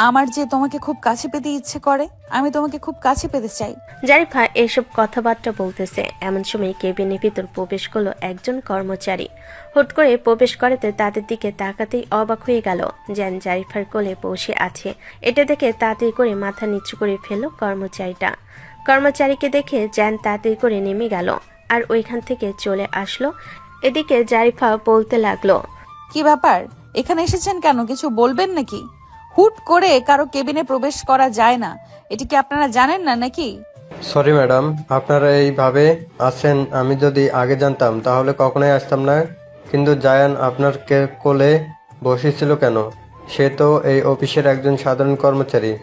আমার যে তোমাকে খুব কাছে পেতে ইচ্ছে করে, আমি তোমাকে খুব কাছে পেতে চাই। জারিফা এসব কথাবার্তা বলতেছে এমন সময় কেবিনের ভিতর প্রবেশ করলো একজন কর্মচারী। হুট করে প্রবেশ করাতে তাদের দিকে তাকাতেই অবাক হয়ে গেল। যেন জারিফার কোলে বসে আছে। এটা দেখে তাড়াতাড়ি করে মাথা নিচু করে ফেললো কর্মচারীটা। কর্মচারীকে দেখে জ্যান তাড়াতাড়ি করে নেমে গেল আর ওইখান থেকে চলে আসলো। এদিকে জারিফা বলতে লাগলো, কি ব্যাপার, এখানে এসেছেন কেন? কিছু বলবেন নাকি? হুট করে কারো কেবিনে প্রবেশ করা যায় না, এটা কি আপনারা জানেন না নাকি? সরি ম্যাডাম, আপনারা এইভাবে আছেন আমি যদি আগে জানতাম তাহলে কখনোই আসতাম না। কিন্তু জায়ান আপনার কোলে বসেছিল কেন? সে তো এই অফিসের একজন সাধারণ কর্মচারী।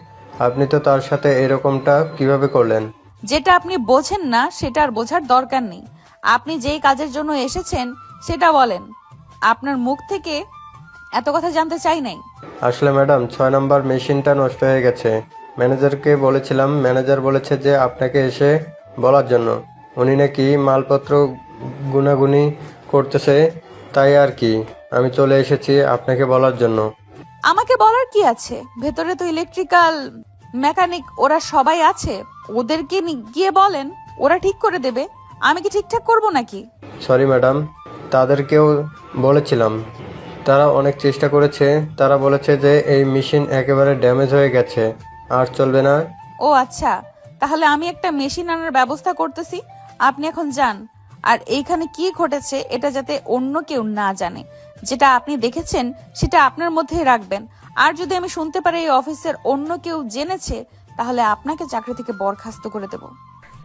আপনি তো তার সাথে এরকমটা কিভাবে করলেন? যেটা আপনি বোঝেন না সেটা আর বোঝার দরকার নেই। আপনি যেই কাজের জন্য এসেছেন সেটা বলেন। আপনার মুখ থেকে এত কথা জানতে চাই নাই। আসলে ম্যাডাম 6 নম্বর মেশিনটা নষ্ট হয়ে গেছে। ম্যানেজারকে বলেছিলাম, ম্যানেজার বলেছে যে আপনাকে এসে বলার জন্য। উনি নাকি মালপত্র গুনাগুনি করতেছে, তাই আর কি আমি চলে এসেছি আপনাকে বলার জন্য। আমাকে বলার কি আছে? ভেতরে তো ইলেকট্রিক্যাল মেকানিক ওরা সবাই আছে, ওদেরকে গিয়ে বলেন, ওরা ঠিক করে দেবে। আমি কি ঠিকঠাক করব নাকি? সরি ম্যাডাম, তাদেরকেও বলেছিলাম, তারা অনেক চেষ্টা করেছে। তারা বলেছে যে এই মেশিন একেবারে ড্যামেজ হয়ে গেছে, আর চলবে না। ও আচ্ছা, তাহলে আমি একটা মেশিন আনার ব্যবস্থা করতেছি, আপনি এখন যান। আর এইখানে কি ঘটেছে এটা যাতে অন্য কেউ না জানে। যেটা আপনি দেখেছেন সেটা আপনার মধ্যেই রাখবেন। আর যদি আমি শুনতে পারি এই অফিসের অন্য কেউ জেনেছে, তাহলে আপনাকে চাকরি থেকে বরখাস্ত করে দেব।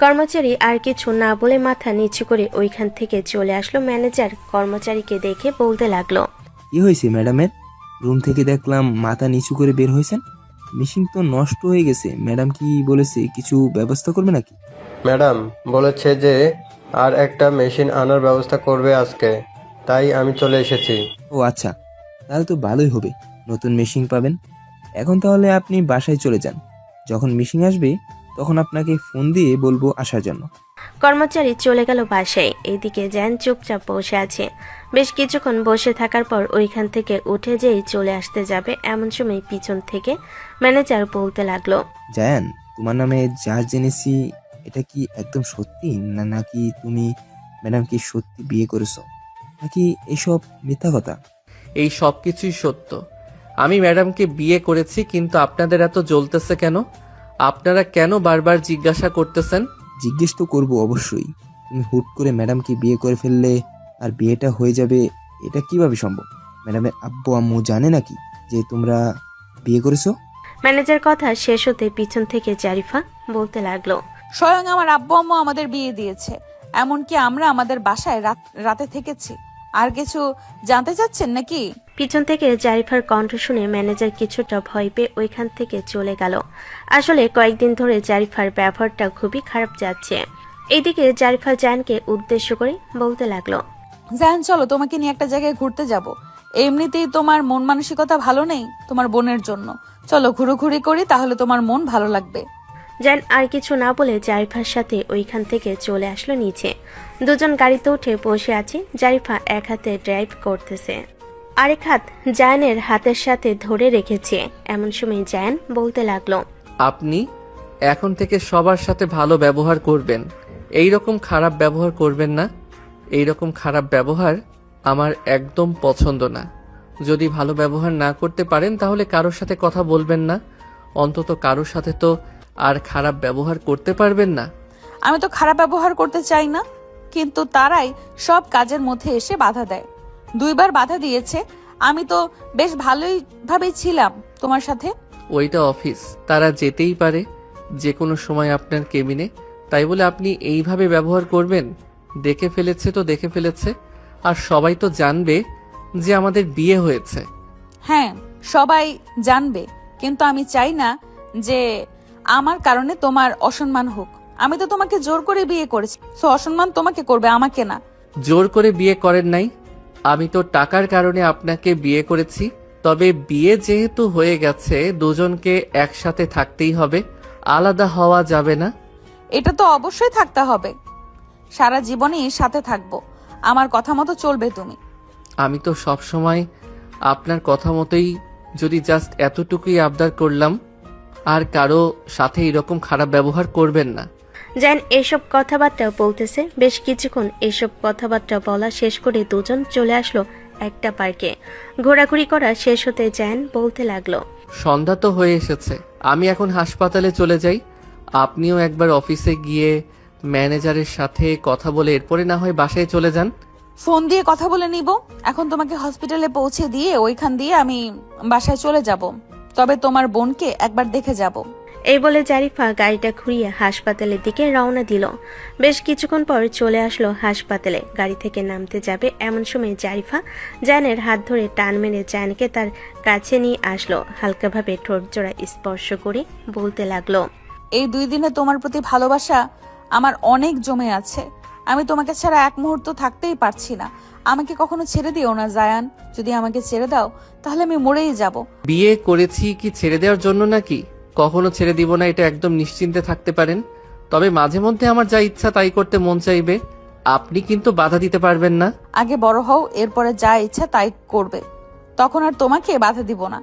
কর্মচারী আর কিছু না বলে মাথা নিচু করে ওইখান থেকে চলে আসলো। ম্যানেজার কর্মচারীকে দেখে বলতে লাগলো, কি হয়েছে ম্যাডামের? রুম থেকে দেখলাম মাথা নিচু করে বের হয়েছেন। মেশিন তো নষ্ট হয়ে গেছে। ম্যাডাম কি বলেছে কিছু ব্যবস্থা করবে নাকি? ম্যাডাম বলেছে যে আর একটা মেশিন আনার ব্যবস্থা করবে আজকে, তাই আমি চলে এসেছি। ও আচ্ছা, তাহলে তো ভালোই হবে, নতুন মেশিন পাবেন। এখন তাহলে আপনি বাসায় চলে যান। যখন মেশিন আসবে তখন আপনাকে ফোন দিয়ে বলবো আসার জন্য। কর্মচারী চলে গেল বাসায়। এইদিকে জ্যান চুপচাপ বসে আছে। বেশ কিছুক্ষণ বসে থাকার পর ওইখান থেকে উঠে যেই চলে আসতে যাবে এমন সময় পিছন থেকে ম্যানেজার বলতে লাগলো, জায়ান, তোমার নামে যা জেনেছি এটা কি একদম সত্যি, নাকি তুমি ম্যাডামকে সত্যি বিয়ে করেছো, নাকি এসব মিথ্যা কথা? এই সব কিছুই সত্য। আমি ম্যাডামকে বিয়ে করেছি, কিন্তু আপনাদের এত জ্বলতেছে কেন? আপনারা কেন বারবার জিজ্ঞাসা করতেছেন? জিজ্ঞেস তো করবো অবশ্যই। তুমি হুট করে ম্যাডামকে বিয়ে করে ফেললে আর বিয়েটা হয়ে যাবে, এটা কিভাবে সম্ভব? ম্যাডামের আব্বু আম্মু জানে নাকি যে তোমরা বিয়ে করেছো? ম্যানেজার কথা শেষ হতে পিছন থেকে জারিফা বলতে লাগলো, স্বয়ং আমার আব্বু আম্মু আমাদের বিয়ে দিয়েছে, এমনকি আমরা আমাদের বাসায় রাতে থেকেছি। আর কিছু জানতে চাচ্ছেন নাকি? পিছন থেকে জারিফার কণ্ঠ শুনে ম্যানেজার কিছুটা ভয় পেয়ে ওইখান থেকে চলে গেল। আসলে কয়েকদিন ধরে জারিফার ব্যবহারটা খুবই খারাপ যাচ্ছে। এইদিকে জারিফা জায়ানকে উদ্দেশ্য করে বলতে লাগলো, জায়ান চলো, তোমাকে নিয়ে একটা জায়গায় ঘুরতে যাব। এমনিতেই তোমার মন মানসিকতা ভালো নেই তোমার বোনের জন্য, চলো ঘুরোঘুরি করি, তাহলে তোমার মন ভালো লাগবে। জায়ান আর কিছু না বলে জারিফার সাথে ওইখান থেকে চলে আসলো নিচে। দুজন গাড়িতে উঠে বসে আছে। জারিফা এক হাতে ড্রাইভ করতেছে, আরেক হাত জায়ানের হাতের সাথে ধরে রেখেছে। এমন সময় জায়ান বলতে লাগলো, আপনি এখন থেকে সবার সাথে ভালো ব্যবহার করবেন, এই রকম খারাপ ব্যবহার করবেন না। এই রকম খারাপ ব্যবহার আমার একদম পছন্দ না। যদি ভালো ব্যবহার না করতে পারেন তাহলে কারোর সাথে কথা বলবেন না, অন্তত কারোর সাথে তো আর খারাপ ব্যবহার করতে পারবেন না। আমি তো খারাপ ব্যবহার করতে চাই না, কিন্তু তারাই সব কাজের মধ্যে এসে বাধা দেয়। 2 বার বাধা দিয়েছে। আমি তো বেশ ভালোই ভাবেই ছিলাম তোমার সাথে। ওইটা অফিস, তারা যেতেই পারে যে কোনো সময় আপনার কেবিনে, তাই বলে আপনি এইভাবে ব্যবহার করবেন? দেখে ফেলেছে তো দেখে ফেলেছে, আর সবাই তো জানবে যে আমাদের বিয়ে হয়েছে। হ্যাঁ, সবাই জানবে, কিন্তু আমি চাই না যে আমার কারণে তোমার অসম্মান হোক। আমি তো তোমাকে জোর করে বিয়ে করেছি, সো অসম্মান তোমাকে করবে, আমাকে না। জোর করে বিয়ে করেন নাই, আমি তো টাকার কারণে আপনাকে বিয়ে করেছি। তবে বিয়ে যেহেতু হয়ে গেছে, দুজনকে একসাথে থাকতেই হবে, আলাদা হওয়া যাবে না। এটা তো অবশ্যই থাকতে হবে, সারা জীবনই সাথে থাকবো। আমার কথা মতো চলবে তুমি। আমি তো সব সময় আপনার কথা মতোই, যদি জাস্ট এতটুকুই আবদার করলাম, আর কারো সাথে এরকম খারাপ ব্যবহার করবেন না। জায়ান এসব কথাবার্তা বলতেছে। বেশ কিছুক্ষণ এসব কথাবার্তা বলা শেষ করে দুজন চলে আসলো একটা পার্কে। ঘোরাঘুরি করা শেষ হতে জায়ান বলতে লাগলো, সন্ধ্যা তো হয়ে এসেছে, আমি এখন হাসপাতালে চলে যাই। আপনিও একবার অফিসে গিয়ে ম্যানেজারের সাথে কথা বলে এরপরে না হয় বাসায় চলে যান। ফোন দিয়ে কথা বলে নিব। এখন তোমাকে হসপিটালে পৌঁছে দিয়ে ওইখান দিয়ে আমি বাসায় চলে যাব। তবে তোমার বোনকে একবার দেখে যাব। এই বলে জারিফা গাড়িটা ঘুরিয়ে হাসপাতালের দিকে রওনা দিল। বেশ কিছুক্ষণ পর চলে আসলো হাসপাতালে। গাড়ি থেকে নামতে যাবে এমন সময় জারিফা জায়ানের হাত ধরে টান মেরে জায়ানকে তার কাছে নিয়ে আসলো। হালকাভাবে ঠোঁট জোড়া স্পর্শ করে বলতে লাগলো, এই 2 দিনে তোমার প্রতি ভালোবাসা আমার অনেক জমে আছে। আমি তোমাকে ছাড়া এক মুহূর্ত থাকতেই পারছি না। আমাকে কখনো ছেড়ে দিও না জায়ান। যদি আমাকে ছেড়ে দাও তাহলে আমি মরেই যাব। বিয়ে করেছি কি ছেড়ে দেওয়ার জন্য নাকি? কখনো ছেড়ে দিব না, এটা একদম নিশ্চিন্তে থাকতে পারেন। তবে মাঝে মধ্যে আমার যা ইচ্ছা তাই করতে মন চাইবে, আপনি কিন্তু বাধা দিতে পারবেন না। আগে বড় হও, এরপরে যা ইচ্ছা তাই করবে, তখন আর তোমাকে বাধা দিব না।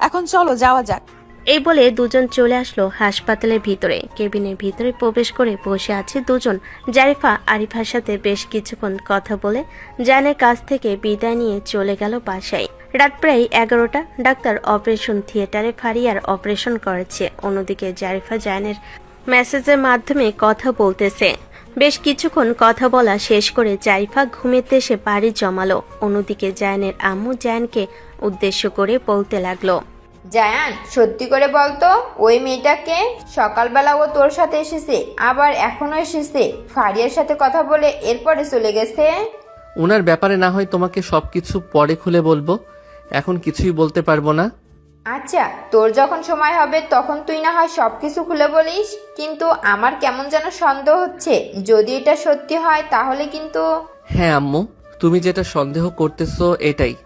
এখন চলো যাওয়া যাক। এই বলে দুজন চলে আসলো হাসপাতালের ভিতরে। কেবিনের ভিতরে প্রবেশ করে বসে আছে দুজন। জারিফা আরিফার সাথে বেশ কিছুক্ষণ কথা বলে জায়ানের কাছ থেকে বিদায় নিয়ে চলে গেল বাসায়। রাত প্রায় 11টা। ডাক্তার অপারেশন থিয়েটারে ফারিয়ার অপারেশন করেছে। অন্যদিকে জারিফা জায়ানের মেসেজের মাধ্যমে কথা বলতেছে। বেশ কিছুক্ষণ কথা বলা শেষ করে জারিফা ঘুমেতে এসে বাড়ি জমালো। অন্যদিকে জায়ানের আম্মু জায়ানকে উদ্দেশ্য করে বলতে লাগলো, জায়ান, সত্যি করে বলতো, ওই মেয়েটাকে? সকালবেলা ও তোর সাথে এসেছে, আবার এখনো এসেছে, ফারিয়ার সাথে কথা বলে এরপরে চলে গেছে। ওনার ব্যাপারে না হয় তোমাকে সবকিছু পরে খুলে বলবো, এখন কিছুই বলতে পারবো না। আচ্ছা, তোর যখন সময় হবে তখন তুই না হয় সবকিছু খুলে বলিস, কিন্তু আমার কেমন যেন সন্দেহ হচ্ছে। যদি এটা সত্যি হয় তাহলে কিন্তু। হ্যাঁ আম্মু, তুমি যেটা সন্দেহ করতেছো এটাই।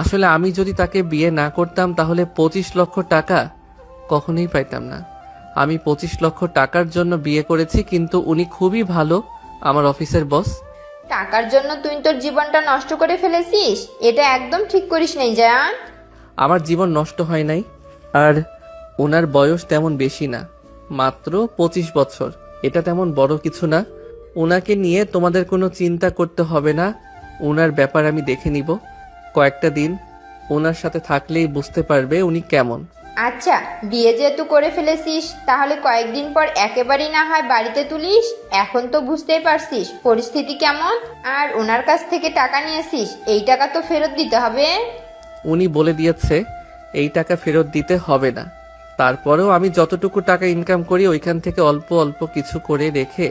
আসলে আমি যদি তাকে বিয়ে না করতাম তাহলে 25 লক্ষ টাকা কখনোই পাইতাম না। আমি 25 লক্ষ টাকার জন্য বিয়ে করেছি, কিন্তু উনি খুবই ভালো, আমার অফিসের বস। টাকার জন্য তুই তোর জীবনটা নষ্ট করে ফেলেছিস, এটা একদম ঠিক করিস নাই জায়ান। আমার জীবন নষ্ট হয় নাই, আর ওনার বয়স তেমন বেশি না, মাত্র 25 বছর। এটা তেমন বড় কিছু না। ওনাকে নিয়ে তোমাদের কোনো চিন্তা করতে হবে না, ওনার ব্যাপার আমি দেখে নিব। কয়েকটা দিন ওনার সাথে থাকলেই বুঝতে পারবে উনি কেমন। আচ্ছা, বিয়ে যেহেতু করে ফেলেছিস তাহলে কয়েকদিন পর একেবারেই না হয় বাড়িতে তুলিস। এখন তো বুঝতেই পারছিস পরিস্থিতি কেমন, আর ওনার কাছ থেকে টাকা নিয়েছিস, এই টাকা তো ফেরত দিতে হবে। উনি বলে দিয়েছে এই টাকা ফেরত দিতে হবে না, তারপরেও আমি যতটুকু টাকা ইনকাম করি ওইখান থেকে অল্প অল্প কিছু করে রেখে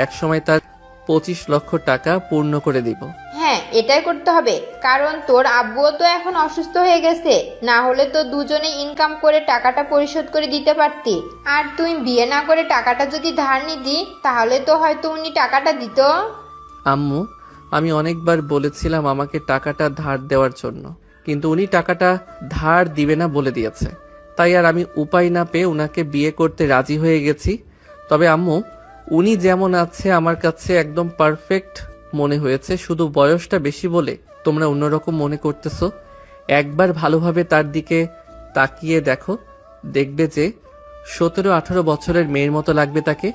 একসময় তার 25 লক্ষ টাকা পূর্ণ করে দিব। হ্যাঁ, এটাই করতে হবে, কারণ তোর আব্বুও তো এখন অসুস্থ হয়ে গেছে। না হলে তো দুজনে ইনকাম করে টাকাটা পরিশোধ করে দিতে পারতি। আর তুই বিয়ে না করে টাকাটা যদি ধার নিতি তাহলে তো হয়তো উনি টাকাটা দিত। আম্মু, আমি অনেকবার বলেছিলাম আমাকে টাকাটা ধার দেওয়ার জন্য, কিন্তু উনি টাকাটা ধার দিবে না বলে দিয়েছে। তাই আর আমি উপায় না পেয়ে উনাকে বিয়ে করতে রাজি হয়ে গেছি। তবে আম্মু, উনি যেমন আছে আমার কাছে একদম পারফেক্ট মনে হয়েছে। শুধু বয়সটা বেশি বলে তোমরা অন্যরকম মনে করতেছো। একবার ভালোভাবে তার দিকে তাকিয়ে দেখো, দেখবে যে 17-18 বছরের মেয়ের মতো লাগবে তাকে।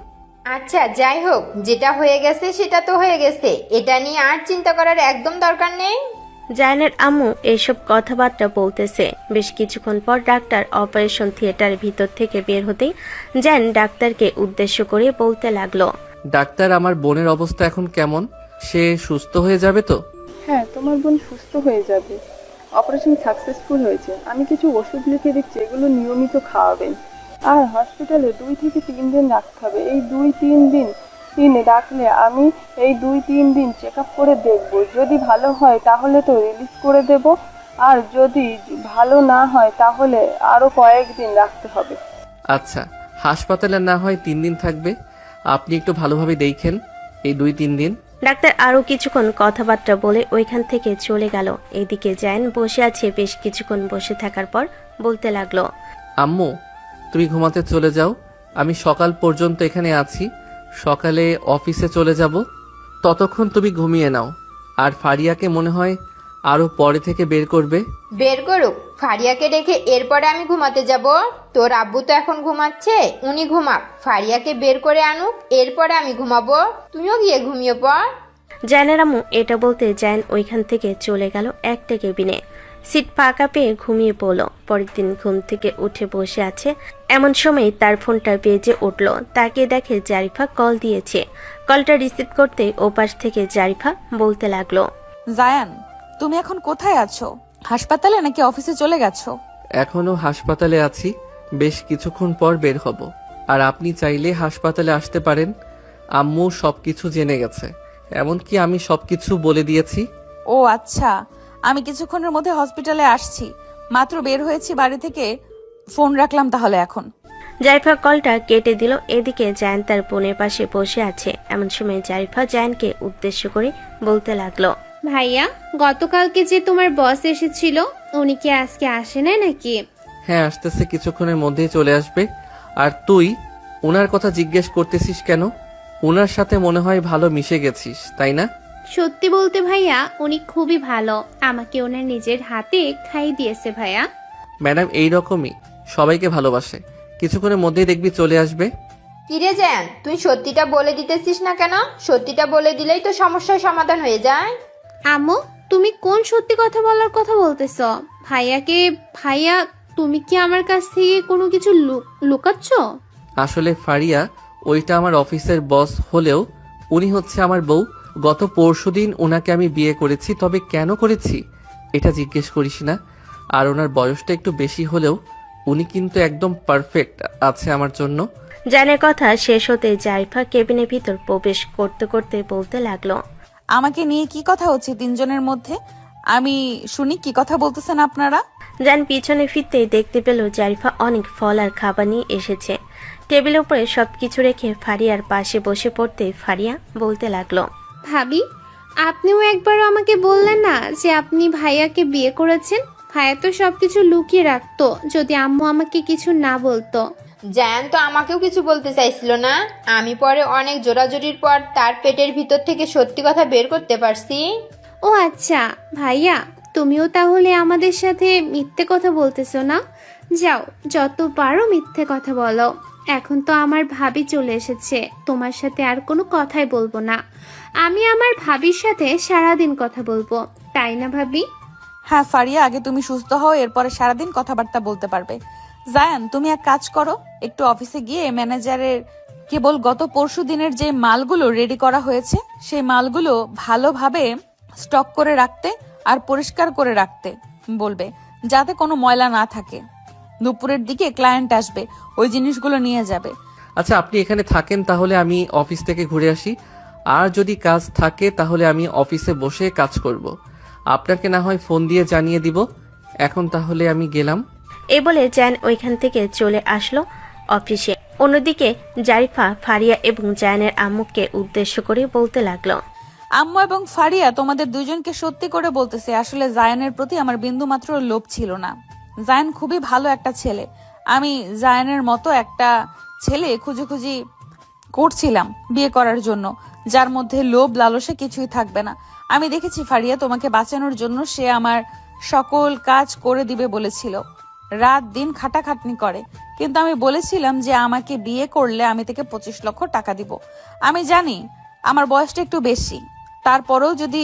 আচ্ছা, যাই হোক, যেটা হয়ে গেছে সেটা তো হয়ে গেছে, এটা নিয়ে আর চিন্তা করার একদম দরকার নেই। জায়ানের আম্মু এইসব কথাবার্তা বলতেছে। বেশ কিছুক্ষণ পর ডাক্তার অপারেশন থিয়েটারের ভিতর থেকে বের হতেই জায়ান ডাক্তারকে উদ্দেশ্য করে বলতে লাগলো, ডাক্তার, আমার বোনের অবস্থা এখন কেমন? সে সুস্থ হয়ে যাবে তো? হ্যাঁ, তোমার বোন সুস্থ হয়ে যাবে। অপারেশন সাকসেসফুল হয়েছে। আমি কিছু ওষুধ লিখে দিচ্ছি, এগুলো নিয়মিত খাওয়াবেন। আর হসপিটালে 2 থেকে 3 দিন রাখতে হবে। এই 2-3 দিন রাখলে আমি এই 2-3 দিন চেক আপ করে দেখবো। যদি ভালো হয় তাহলে তো রিলিজ করে দেব, আর যদি ভালো না হয় তাহলে আরো কয়েকদিন রাখতে হবে। আচ্ছা, হাসপাতালে না হয় 3 দিন থাকবে। আপনি একটু ভালোভাবে দেখেন এই 2-3 দিন। ডাক্তার আরো কিছুক্ষণ কথাবার্তা বলে ওইখান থেকে চলে গেল। এদিকে জায়ান বসে আছে। বেশ কিছুক্ষণ বসে থাকার পর বলতে লাগলো, আম্মু, তুমি ঘুমাতে চলে যাও। আমি সকাল পর্যন্ত এখানে আছি, সকালে অফিসে চলে যাব। ততক্ষণ তুমি ঘুমিয়ে নাও। আর ফারিয়াকে মনে হয় আরো পরে থেকে বের করবে। বের করুক, ফারিয়াকে রেখে এরপরে আমি ঘুমাতে যাব? তোর আব্বু তো এখন ঘুমাচ্ছে, উনি ঘুমাক, ফারিয়াকে বের করে আনুক, এরপরে আমি ঘুমাবো। তুমিও গিয়ে ঘুমিয়ে পড়। জায়ানের আম্মু এটা বলতে জায়ান ওইখান থেকে চলে গেল একটা কেবিনে। সিট ফাঁকা পেয়ে ঘুমিয়ে পড়লো। পরের দিন ঘুম থেকে উঠে বসে আছে, এমন সময় তার ফোনটা বেজে উঠল। তাকে দেখে জারিফা কল দিয়েছে। কলটা রিসিভ করতে ওপাশ থেকে জারিফা বলতে লাগলো, জায়ান, তুমি এখন কোথায় আছো? হাসপাতালে নাকি অফিসে চলে গেছো? এখনো হাসপাতালে আছি, বেশ কিছুক্ষণ পর বের হব। আর আপনি চাইলে হাসপাতালে আসতে পারেন। আম্মু সবকিছু জেনে গেছে, এমনকি আমি সবকিছু বলে দিয়েছি। ও আচ্ছা, আমি কিছুক্ষণের মধ্যে হসপিটালে আসছি। মাত্র বের হয়েছি বাড়ি থেকে, ফোন রাখলাম তাহলে এখন। জারিফা কলটা কেটে দিল। এদিকে জায়ান তার বোনের পাশে বসে আছে। এমন সময় জারিফা জায়ানকে উদ্দেশ্য করে বলতে লাগলো, ভাইয়া, গতকালকে যে তোমার বস এসেছিল উনি কি আজকে আসে নাই নাকি? হ্যাঁ, আসতেছে, কিছুক্ষণের মধ্যেই চলে আসবে। আর তুই ওনার কথা জিজ্ঞেস করতেছিস কেন? ওনার সাথে মনে হয় ভালো মিশে গেছিস, তাই না? সত্যি বলতে ভাইয়া, উনি খুবই ভালো। আমাকে ওনার নিজের হাতে খাইয়ে দিয়েছে ভাইয়া। ম্যাডাম এইরকমই সবাইকে ভালোবাসে। কিছুক্ষণের মধ্যেই দেখবি চলে আসবে। কিরে জায়ান, তুই সত্যিটা বলে দিতেছিস না কেন? সত্যিটা বলে দিলেই তো সমস্যার সমাধান হয়ে যায়। আম্মু, তুমি কোন সত্যি কথা বলার কথা বলতেছ? ভাইয়া, তুমি কি আমার কাছ থেকে কোনো কিছু লুকাচ্ছ? আসলে ফারিয়া ওইটা আমার অফিসের বস হলেও উনি হচ্ছে আমার বউ। গত পরশুদিন ওনাকে আমি বিয়ে করেছি। তবে কেন করেছি এটা জিজ্ঞেস করিস না। আর ওনার বয়সটা একটু বেশি হলেও উনি কিন্তু একদম পারফেক্ট আছে আমার জন্য। জায়ানের কথা শেষ হতে জারিফা কেবিনের ভিতর প্রবেশ করতে করতে বলতে লাগলো, আমাকে নিয়ে কি কথা হচ্ছে তিনজনের মধ্যে? আমি শুনি কি কথা বলতেছেন আপনারা। জায়ান পিছনে ফিরতেই দেখতে পেল জারিফা অনেক ফল আর খাবার নিয়ে এসেছে। টেবিলের উপরে সবকিছু রেখে ফারিয়ার পাশে বসে পড়তে ফারিয়া বলতে লাগলো, ভাবি, আপনিও একবারও আমাকে বললেন না যে আপনি ভাইয়াকে বিয়ে করেছেন? ভাইয়া তো সবকিছু লুকিয়ে রাখতো যদি আম্মু আমাকে কিছু না বলতো। জায়ান তো আমাকেও কিছু বলতে চাইছিল না, আমি পরে অনেক জোরাজোরির পর তার পেটের ভিতর থেকে সত্যি কথা বের করতে পারছি। ও আচ্ছা ভাইয়া, তুমিও তাহলে আমাদের সাথে মিথ্যে কথা বলতেছো না? যাও, যত পারো মিথ্যে কথা বলো। এখন তো আমার ভাবি চলে এসেছে, তোমার সাথে আর কোনো কথাই বলবো না। আমি আমার ভাবির সাথে সারাদিন কথা বলবো, তাই না ভাবি? হ্যাঁ ফারিয়া, আগে তুমি সুস্থ হও, এরপরে সারাদিন কথাবার্তা বলতে পারবে। জায়ান, তুমি এক কাজ করো, একটু অফিসে গিয়ে ম্যানেজারের কেবল গত পরশু দিনের যে মালগুলো রেডি করা হয়েছে সেই মালগুলো ভালোভাবে স্টক করে রাখতে আর পরিষ্কার করে রাখতে বলবে, যাতে কোনো ময়লা না থাকে। দুপুরের দিকে ক্লায়েন্ট আসবে, ওই জিনিসগুলো নিয়ে যাবে। আচ্ছা আপনি এখানে থাকেন, তাহলে আমি অফিস থেকে ঘুরে আসি। আর যদি কাজ থাকে তাহলে আমি অফিসে বসে কাজ করব। আপনাকে না হয় ফোন দিয়ে জানিয়ে দিব। এখন তাহলে আমি গেলাম। এই বলে জায়ান ওইখান থেকে চলে আসলো অফিসে। অন্যদিকে জারিফা, ফারিয়া এবং জায়ানের আম্মুকে উদ্দেশ্য করে বলতে লাগলো, আম্মু এবং ফারিয়া, তোমাদের দুইজনকে সত্যি করে বলতেছে, আসলে জায়ানের প্রতি আমার বিন্দুমাত্র লোভ ছিল না। জায়ান খুবই ভালো একটা ছেলে। আমি জায়ানের মতো একটা ছেলে খুঁজি করছিলাম বিয়ে করার জন্য, যার মধ্যে লোভ লালসা কিছুই থাকবে না। আমি দেখেছি ফারিয়া, তোমাকে বাঁচানোর জন্য সে আমার সকল কাজ করে দিবে বলেছিল, রাত দিন খাটাখাটনি করে। কিন্তু আমি বলেছিলাম যে আমাকে বিয়ে করলে আমি তাকে 25 লক্ষ টাকা দিব। আমি জানি আমার বয়সটা একটু বেশি, তারপরেও যদি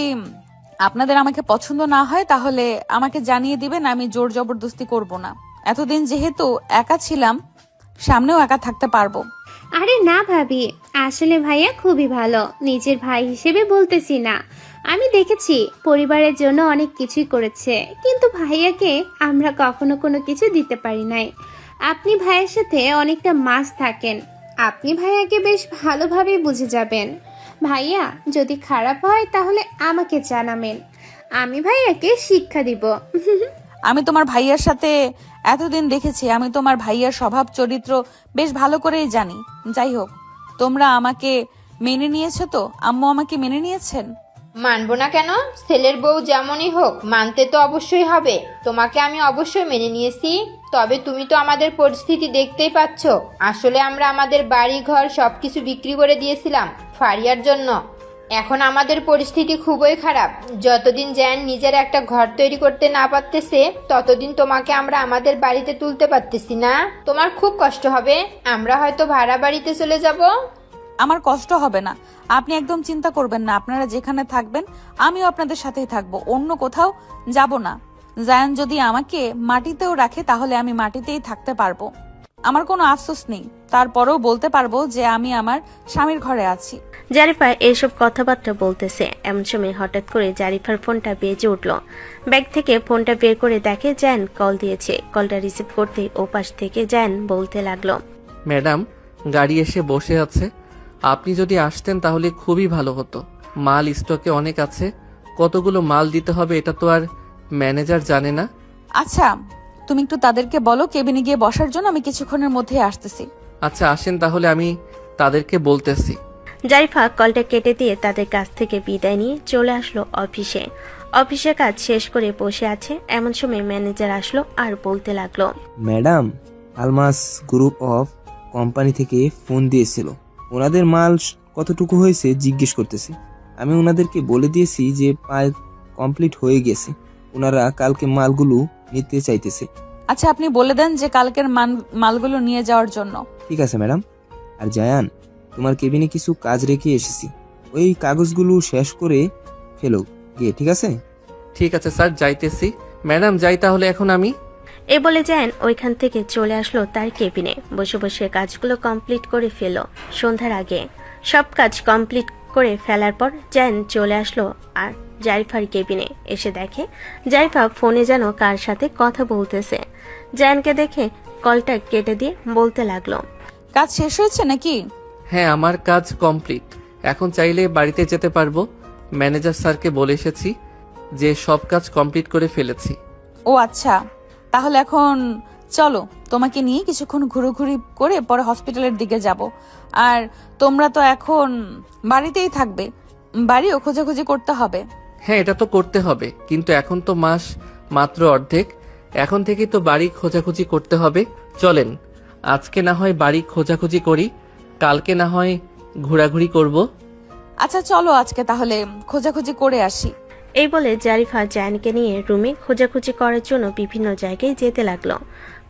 আপনাদের আমাকে পছন্দ না হয় তাহলে আমাকে জানিয়ে দিবেন, আমি জোর জবরদস্তি করব না। এতদিন যেহেতু একা ছিলাম, সামনেও একা থাকতে পারবো। আরে না ভাবি, আসলে ভাইয়া খুবই ভালো, নিজের ভাই হিসেবে বলতেছি না। আমি দেখেছি পরিবারের জন্য অনেক কিছুই করেছে, কিন্তু ভাইয়াকে আমরা কখনো কোনো কিছু দিতে পারি নাই। আপনি ভাইয়ের সাথে অনেকটা মাস থাকেন, আপনি ভাইয়াকে বেশ ভালোভাবে বুঝে যাবেন। ভাইয়া যদি খারাপ হয় তাহলে আমাকে জানাবেন, আমি ভাইয়াকে শিক্ষা দিব। আমি তোমার ভাইয়ার সাথে এতদিন দেখেছি, আমি তোমার ভাইয়ার স্বভাব চরিত্র বেশ ভালো করেই জানি। যাই হোক, তোমরা আমাকে মেনে নিয়েছো তো? আম্মু আমাকে মেনে নিয়েছেন? মানবো না কেন? ছেলের বউ যেমনই হোক মানতে তো অবশ্যই হবে। তোমাকে আমি অবশ্যই মেনে নিয়েছি। তবে তুমি তো আমাদের পরিস্থিতি দেখতেই পাচ্ছ। আসলে আমরা আমাদের বাড়ি ঘর সবকিছু বিক্রি করে দিয়েছিলাম ফারিয়ার জন্য। এখন আমাদের পরিস্থিতি খুবই খারাপ। যতদিন জায়ান নিজের একটা ঘর তৈরি করতে না পারতেছে, ততদিন তোমাকে আমরা আমাদের বাড়িতে তুলতে পারতেছি না। তোমার খুব কষ্ট হবে। আমরা হয়তো ভাড়া বাড়িতে চলে যাব। আমার কষ্ট হবে না, আপনি একদম চিন্তা করবেন না। আপনারা যেখানে থাকবেন আমিও আপনাদের সাথেই থাকবো, অন্য কোথাও যাব না। জায়ান যদি আমাকে মাটিতেও রাখে তাহলে আমি মাটিতেই থাকতে পারবো। আমার কোনো আফসোস নেই, তারপরেও বলতে পারবো যে আমি আমার স্বামীর ঘরে আছি। জারিফা এইসব কথাবার্তা বলতেছে, এমন সময় হঠাৎ করে জারিফার ফোনটা বেজে উঠল। ব্যাগ থেকে ফোনটা বের করে দেখে জায়ান কল দিয়েছে। কলটা রিসিভ করতেই ওপাশ থেকে জায়ান বলতে লাগলো, ম্যাডাম, গাড়ি এসে বসে আছে। আপনি যদি আসতেন তাহলে খুবই ভালো হতো। মাল স্টকে অনেক আছে, কতগুলো মাল দিতে হবে এটা তো আর ম্যানেজার জানে না। আচ্ছা, তুমি একটু তাদেরকে বলো কেবিনে গিয়ে বসার জন্য, আমি কিছুক্ষণের মধ্যে আসতেছি। আচ্ছা আসেন তাহলে, আমি তাদেরকে বলতেছি। জারিফা কলটা কেটে দিয়ে তাদের কাছ থেকে বিদায় নিয়ে চলে আসলো অফিসে। অফিসের কাজ শেষ করে বসে আছে, এমন সময় ম্যানেজার আসলো আর বলতে লাগলো, madam, Almas group of company থেকে ফোন দিয়েছিল। ওনাদের মাল কতটুকু হয়েছে জিজ্ঞেস করতেছে। আমি ওনাদেরকে বলে দিয়েছি যে প্রায় কমপ্লিট হয়ে গেছে। ওনারা কালকে মালগুলো নিতে চাইতেছে। আচ্ছা, আপনি বলে দেন যে কালকের মালগুলো নিয়ে যাওয়ার জন্য। ঠিক আছে ম্যাডাম। আর জায়ান, তোমার কেবিনে কিছু কাজ রেখে এসেছি, ওই কাগজগুলো শেষ করে ফেলো গিয়ে, ঠিক আছে? ঠিক আছে স্যার, যাইতেছি। ম্যাডাম যাই তাহলে এখন আমি। এ বলে জায়ান ওইখান থেকে চলে আসলো তার কেবিনে। বসে বসে কাজগুলো কমপ্লিট করে ফেলো সন্ধ্যার আগে। সব কাজ কমপ্লিট করে ফেলার পর জায়ান চলে আসলো আর জারিফার কেবিনে এসে দেখে জারিফা ফোনে যেন কার সাথে কথা বলতেছে। জায়ানকে দেখে কলটা কেটে দিয়ে বলতে লাগলো, কাজ শেষ হয়েছে নাকি? হ্যাঁ, আমার কাজ কমপ্লিট। এখন চাইলে বাড়িতে যেতে পারবো। ম্যানেজার স্যারকে বলে এসেছি যে সব কাজ কমপ্লিট করে ফেলেছি। ও আচ্ছা, তাহলে এখন চলো, তোমাকে নিয়ে কিছুক্ষণ ঘুরোঘুরি করে পরে হসপিটালের দিকে যাব। আর তোমরা তো এখন বাড়িতেই থাকবে, বাড়িও খোঁজাখুঁজি করতে হবে। হ্যাঁ, এটা তো করতে হবে, কিন্তু এখন তো মাস মাত্র অর্ধেক। এখন থেকেই তো বাড়ি খোঁজাখুঁজি করতে হবে। চলেন, আজকে না হয় বাড়ি খোঁজাখুঁজি করি, কালকে না হয় ঘোরাঘুরি করব। আচ্ছা চলো, আজকে তাহলে খোঁজাখুঁজি করে আসি। এই বলে জারিফা জায়ানকে নিয়ে রুমে খোঁজাখুঁজি করার জন্য বিভিন্ন জায়গায় যেতে লাগলো।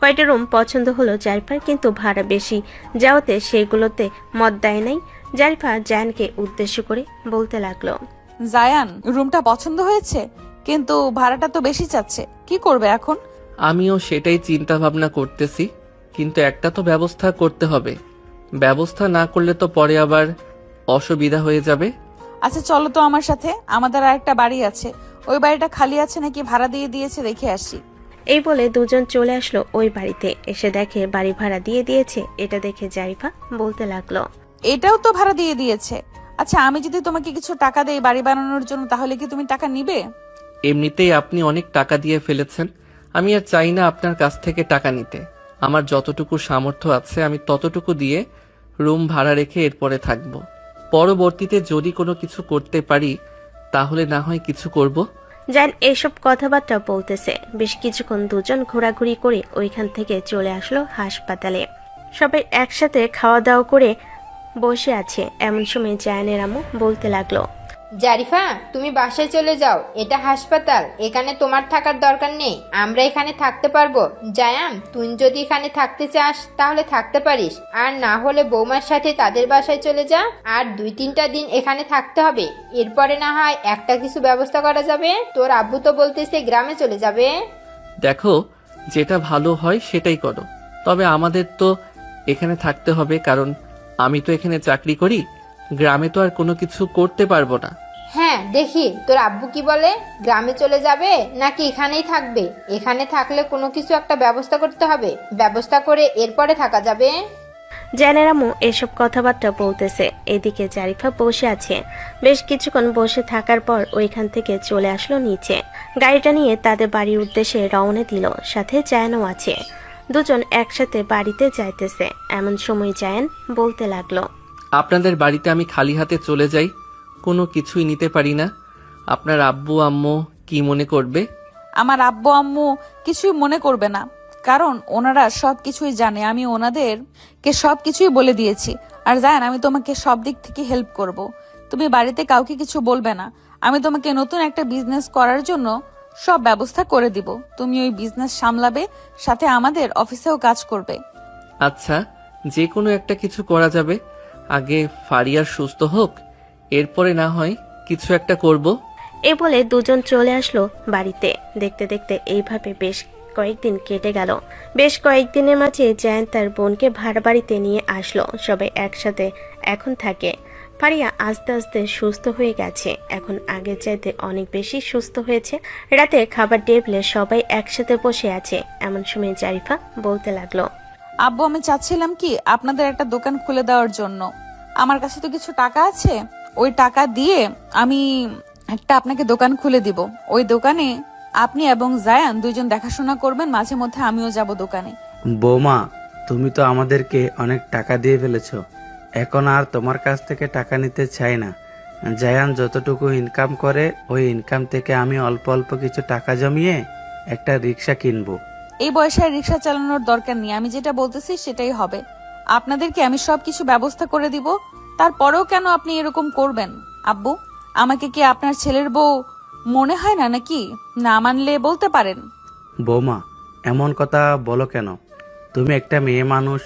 কয়টা রুম পছন্দ হলো জারিফার, কিন্তু ভাড়া বেশি যাওয়াতে সেগুলোতে মত দেয় নাই। জারিফা জায়ানকে উদ্দেশ্য করে বলতে লাগলো, জায়ান, রুমটা পছন্দ হয়েছে, কিন্তু ভাড়াটা তো বেশি চাচ্ছে, কি করবে এখন? আমিও সেটাই চিন্তা ভাবনা করতেছি, কিন্তু একটা তো ব্যবস্থা করতে হবে। ব্যবস্থা না করলে তো পরে আবার অসুবিধা হয়ে যাবে। আচ্ছা চলো তো আমার সাথে, আমাদের আর একটা বাড়ি আছে, ওই বাড়িটা খালি আছে নাকি ভাড়া দিয়ে দিয়েছে, দেখে আসি। এই বলে দুজন চলে আসলো ওই বাড়িতে। এসে দেখে বাড়ি ভাড়া দিয়ে দিয়েছে। এটা দেখে জারিফা বলতে লাগলো, এটাও তো ভাড়া দিয়ে দিয়েছে। আচ্ছা, আমি যদি তোমাকে কিছু টাকা দেই বাড়ি বানানোর জন্য, তাহলে কি তুমি টাকা নিবে? এমনিতেই আপনি অনেক টাকা দিয়ে ফেলেছেন, আমি আর চাই না আপনার কাছ থেকে টাকা নিতে। আমার যতটুকু সামর্থ্য আছে আমি ততটুকু দিয়ে রুম ভাড়া রেখে এরপরে থাকব। পরবর্তীতে যদি কোনো কিছু করতে পারি তাহলে না হয় কিছু করব। জায়ান এসব কথাবার্তা বলতেছে। বেশ কিছুক্ষণ দুজন ঘোরাঘুরি করে ওইখান থেকে চলে আসলো হাসপাতালে। সবাই একসাথে খাওয়া দাওয়া করে বসে আছে। এমন সময় জায়ানের আম্মু বলতে লাগলো, জারিফা, তুমি বাসায় চলে যাও, এটা হাসপাতাল, এখানে তোমার থাকার দরকার নেই, আমরা এখানে থাকতে পারবো। জায়ান, তুই যদি এখানে থাকতে চাস তাহলে থাকতে পারিস, আর না হলে বৌমার সাথে তাদের বাসায় চলে যা। আর 2-3টা দিন এখানে থাকতে হবে, এরপরে না হয় একটা কিছু ব্যবস্থা করা যাবে। তোর আব্বু তো বলতেছে গ্রামে চলে যাবে। দেখো, যেটা ভালো হয় সেটাই করো, তবে আমাদের তো এখানে থাকতে হবে, কারণ আমি তো এখানে চাকরি করি, গ্রামে তো আর কোনো কিছু করতে পারবো না। হ্যাঁ, দেখি তোর আব্বু কি বলে, গ্রামে চলে যাবে নাকি এখানেই থাকবে। এখানে থাকলে কোনো কিছু একটা ব্যবস্থা করতে হবে, ব্যবস্থা করে এরপরে থাকা যাবে। জায়ানের আম্মু এসব কথাবার্তা বলতেছে। এদিকে জারিফা বসে আছে। বেশ কিছুক্ষণ বসে থাকার পর ওইখান থেকে চলে আসলো নিচে। গাড়িটা নিয়ে তাদের বাড়ির উদ্দেশ্যে রওনা দিল। সাথে জায়ানও আছে। দুজন একসাথে বাড়িতে যাইতেছে। এমন সময় জায়ান বলতে লাগলো, আপনাদের বাড়িতে আমি খালি হাতে চলে যাই, কোনো কিছুই নিতে পারি না, আপনার আব্বু আম্মু কি মনে করবে? আমার আব্বু আম্মু কিছুই মনে করবে না, কারণ ওনারা সবকিছুই জানে। আমি ওনাদেরকে সবকিছুই বলে দিয়েছি। আর জান, আমি তোমাকে সব দিক থেকে হেল্প করব। তুমি বাড়িতে কাউকে কিছু বলবে না। আমি তোমাকে নতুন একটা বিজনেস করার জন্য সব ব্যবস্থা করে দিব। তুমি ওই বিজনেস সামলাবে, সাথে আমাদের অফিসেও কাজ করবে। আচ্ছা, যে কোনো একটা কিছু করা যাবে, আগে ফারিয়ার সুস্থ হোক, এরপরে না হয় কিছু একটা করব। এ বলে দুজন চলে আসলো বাড়িতে। দেখতে দেখতে এইভাবে বেশ কয়েকদিন কেটে গেল। বেশ কয়েকদিনের মাঝে জায়ান তার বোনকে ভাড়া বাড়িতে নিয়ে আসলো। সবাই একসাথে এখন থাকে। ফারিয়া আস্তে আস্তে সুস্থ হয়ে গেছে। এখন আগের চাইতে অনেক বেশি সুস্থ হয়েছে। রাতে খাবার টেবিলে সবাই একসাথে বসে আছে। এমন সময় জারিফা বলতে লাগলো, আব্বু, আমি চাচ্ছিলাম কি আপনাদের একটা দোকান খুলে দেওয়ার জন্য। আমার কাছে তো কিছু টাকা আছে, ওই টাকা দিয়ে আমি একটা আপনাকে দোকান খুলে দিব। ওই দোকানে আপনি এবং জায়ান দুইজন দেখাশোনা করবেন, মাঝে মধ্যে আমিও যাব দোকানে। বৌমা, তুমি তো আমাদেরকে অনেক টাকা দিয়ে ফেলেছো, এখন আর তোমার কাছ থেকে টাকা নিতে চাই না। জায়ান যতটুকু ইনকাম করে ওই ইনকাম থেকে আমি অল্প অল্প কিছু টাকা জমিয়ে একটা রিক্সা কিনবো। এই বয়সে আর রিক্সা চালানোর দরকার নেই। আমি যেটা বলতেছি সেটাই হবে। আপনাদেরকে আমি সবকিছু ব্যবস্থা করে দিব। তারপরেও কেন আপনি এরকম করবেন? আব্বু, আমাকে কি আপনার ছেলের বউ মনে হয় না নাকি? না মানলে বলতে পারেন। বৌমা, এমন কথা বলো কেন? তুমি একটা মেয়ে মানুষ,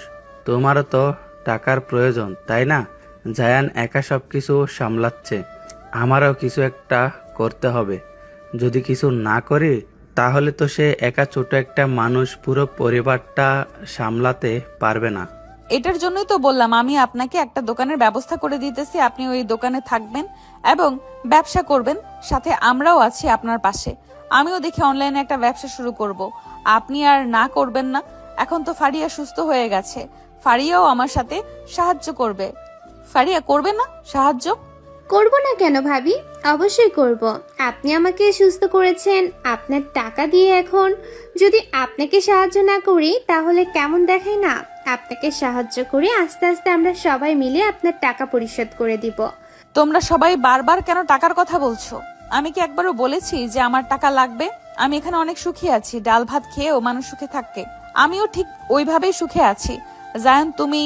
তোমারও তো টাকার প্রয়োজন, তাই না? জায়ান একা সবকিছু সামলাচ্ছে, আমারও কিছু একটা করতে হবে। যদি কিছু না করি তাহলে তো সে একা ছোট একটা মানুষ পুরো পরিবারটা সামলাতে পারবে না। এটার জন্যই তো বললাম আমি আপনাকে একটা দোকানের ব্যবস্থা করে দিতেছি। আপনি ওই দোকানে থাকবেন এবং ব্যবসা করবেন, সাথে আমরাও আছি আপনার পাশে। আমিও দেখি অনলাইনে একটা ব্যবসা শুরু করব। আপনি আর না করবেন না? এখন তো ফারিয়া সুস্থ হয়ে গেছে, ফারিয়াও আমার সাথে সাহায্য করবে। ফারিয়া করবে না সাহায্য? করব না কেন ভাবি, অবশ্যই করব। আপনি আমাকে সুস্থ করেছেন আপনার টাকা দিয়ে, এখন যদি আপনাকে সাহায্য না করি তাহলে কেমন দেখায় না? আপনাকে সাহায্য করে আস্তে আস্তে আমরা সবাই মিলে আপনার টাকা পরিশোধ করে দিব। তোমরা সবাই বারবার কেন টাকার কথা বলছো? আমি কি একবারও বলেছি যে আমার টাকা লাগবে? আমি এখানে অনেক সুখী আছি, ডাল ভাত খেয়েও মানুষ সুখে থাকে। আমিও ঠিক ওইভাবেই সুখে আছি। জায়ান, তুমি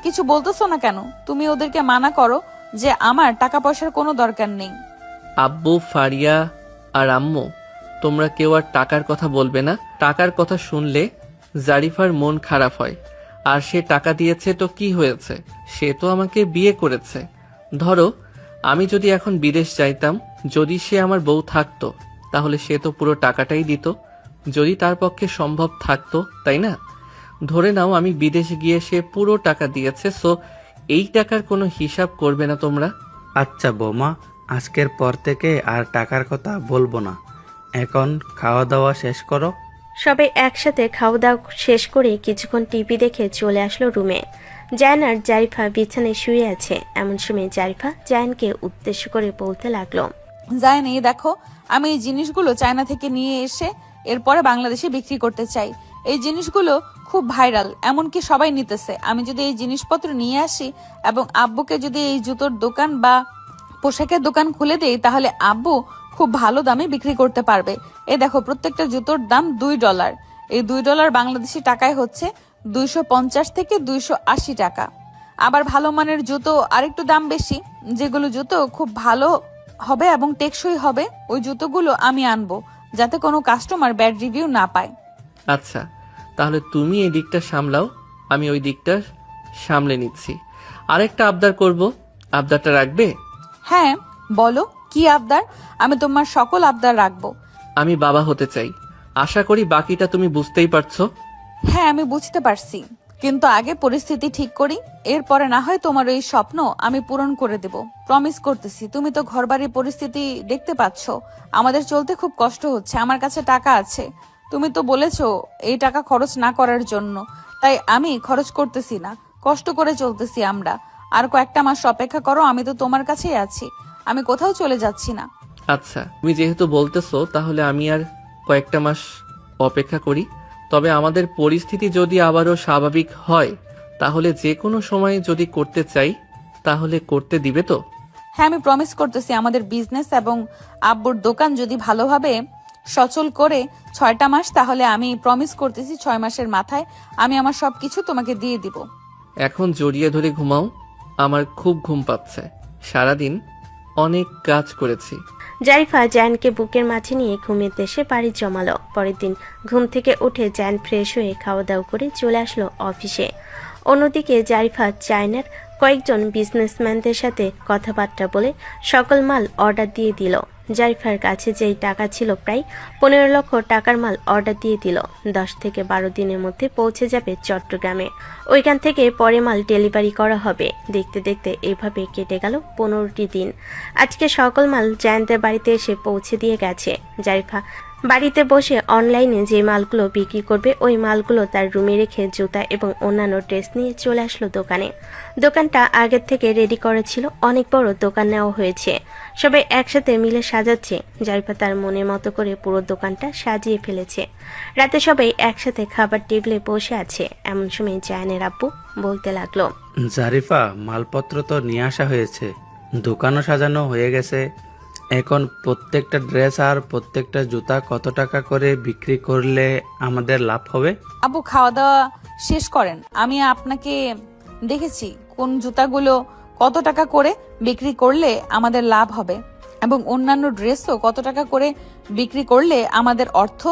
কিছু বলতেছো না কেন? তুমি ওদেরকে মানা করো যে আমার টাকা পয়সার কোনো দরকার নেই। আব্বু, ফারিয়া আর আম্মু, তোমরা কেউ আর টাকার কথা বলবে না। টাকার কথা শুনলে জারিফার মন খারাপ হয়। আর সে টাকা দিয়েছে তো কি হয়েছে, সে তো আমাকে বিয়ে করেছে। ধরো আমি যদি এখন বিদেশ যাইতাম, যদি সে আমার বউ থাকতো তাহলে সে তো পুরো টাকাটাই দিত, যদি তার পক্ষে সম্ভব থাকতো, তাই না? ধরে নাও আমি বিদেশে গিয়ে সে পুরো টাকা দিয়েছে, সো এই টাকার কোনো হিসাব করবে না তোমরা। আচ্ছা বৌমা, আজকের পর থেকে আর টাকার কথা বলবো না। এখন খাওয়া দাওয়া শেষ করো, সবাই একসাথে খাওয়া দাওয়া শেষ করে কিছুক্ষণ টিভি দেখে চলে আসলো রুমে। জায়ান আর জারিফা বিছানায় শুয়ে আছে। এমন সময় জারিফা জায়ানকে উদ্দেশ্য করে বলতে লাগলো, জায়েন, এই দেখো, আমি এই জিনিসগুলো চায়না থেকে নিয়ে এসে এরপরে বাংলাদেশে বিক্রি করতে চাই। এই জিনিসগুলো খুব ভাইরাল, এমনকি সবাই নিতেছে। আমি যদি এই জিনিসপত্র নিয়ে আসি এবং আব্বুকে যদি এই জুতোর দোকান বা পোশাকের দোকান খুলে দেই, তাহলে আব্বু খুব ভালো দামে বিক্রি করতে পারবে। এই দেখো, প্রত্যেকটা জুতোর দাম $2। এই $2 বাংলাদেশি টাকায় হচ্ছে 250 থেকে 280 টাকা। আবার ভালো মানের জুতো আরেকটু দাম বেশি, যেগুলো জুতো খুব ভালো হবে এবং টেকসই হবে, ওই জুতোগুলো আমি আনবো, যাতে কোনো কাস্টমার ব্যাড রিভিউ না পায়। আচ্ছা, তাহলে তুমি এই দিকটা সামলাও, আমি ওই দিকটা সামলে নিচ্ছি। আরেকটা আবদার করব, আবদারটা রাখবে? হ্যাঁ বলো, কি আবদার? আমি তোমার সকল আবদার রাখবো। আমি বাবা হতে চাই। আশা করি বাকিটা তুমি বুঝতেই পারছো। হ্যাঁ, আমি বুঝতে পারছি, কিন্তু আগে পরিস্থিতি ঠিক করি, এরপরে না হয় তোমার ওই স্বপ্ন আমি পূরণ করে দেব, প্রমিস করতেছি। তুমি তো ঘরবাড়ির পরিস্থিতি দেখতে পাচ্ছ, আমাদের চলতে খুব কষ্ট হচ্ছে। আমার কাছে টাকা আছে, তুমি তো বলেছো এই টাকা খরচ না করার জন্য, তাই আমি খরচ করতেছি না, কষ্ট করে চলতেছি আমরা। আর কয়েকটা মাস অপেক্ষা করো, আমি তো তোমার কাছেই আছি, আমি কোথাও চলে যাচ্ছি না। আচ্ছা, তুমি যেহেতু বলতেছো, তাহলে আমি আর কয়েকটা মাস অপেক্ষা করি। তবে আমাদের পরিস্থিতি যদি আবারও স্বাভাবিক হয়, তাহলে যে কোনো সময় যদি করতে চাই, তাহলে করতে দিবে তো? হ্যাঁ, আমি প্রমিস করতেছি, আমাদের বিজনেস এবং আব্বুর দোকান যদি ভালোভাবে সচল করে 6টা মাস, তাহলে আমি প্রমিস করতেছি 6 মাসের মাথায় আমি আমার সবকিছু তোমাকে দিয়ে দিব। এখন জড়িয়ে ধরে ঘুমাও, আমার খুব ঘুম পাচ্ছে, সারাদিন অনেক কাজ করেছি। জারিফা জায়ানকে বুকের মাঝে নিয়ে ঘুমিয়ে এসে বাড়ি জমালো। পরের দিন ঘুম থেকে উঠে জায়ান ফ্রেশ হয়ে খাওয়া দাওয়া করে চলে আসলো অফিসে। অন্যদিকে জারিফা চায়নার কয়েকজন বিজনেসম্যানদের সাথে কথাবার্তা বলে সকল মাল অর্ডার দিয়ে দিল। জারিফার কাছে যেই টাকা ছিল প্রায় 15 লক্ষ টাকার মাল অর্ডার দিয়ে দিল। 10 থেকে 12 দিনের মধ্যে পৌঁছে যাবে চট্টগ্রামে। ওইখান থেকে পরে মাল ডেলিভারি করা হবে। দেখতে দেখতে এইভাবে কেটে গেল 15টি দিন। আজকে সকল মাল জায়ানদের বাড়িতে এসে পৌঁছে দিয়ে গেছে। জারিফা বাড়িতে বসে অনলাইনে যে মালগুলো বিক্রি করবে, ওই মালগুলো তার রুমে রেখে জুতা এবং অন্যান্য ড্রেস নিয়ে চলে আসলো দোকানে। দোকানটা আগের থেকে রেডি করা ছিল, অনেক বড় দোকান নেওয়া হয়েছে, সবাই একসাথে মিলে সাজাচ্ছে। জারিফা তার মনের মতো করে পুরো দোকানটা সাজিয়ে ফেলেছে। রাতে সবাই একসাথে খাবার টেবিলে বসে আছে। এমন সময় জায়ানের আব্বু বলতে লাগলো, জারিফা, মালপত্র তো নিয়ে আসা হয়েছে, দোকানও সাজানো হয়ে গেছে। এখন প্রত্যেকটা ড্রেস আর প্রত্যেকটা জুতা কত টাকা করে বিক্রি করলে আমাদের লাভ হবে? আব্বু, খাওয়া দাওয়া শেষ করেন, আমি আপনাকে দেখেছি কোন জুতাগুলো কত টাকা করে বিক্রি করলে আমাদের লাভ হবে, এবং অন্যান্য ড্রেসও কত টাকা করে বিক্রি করলে আমাদের অর্থ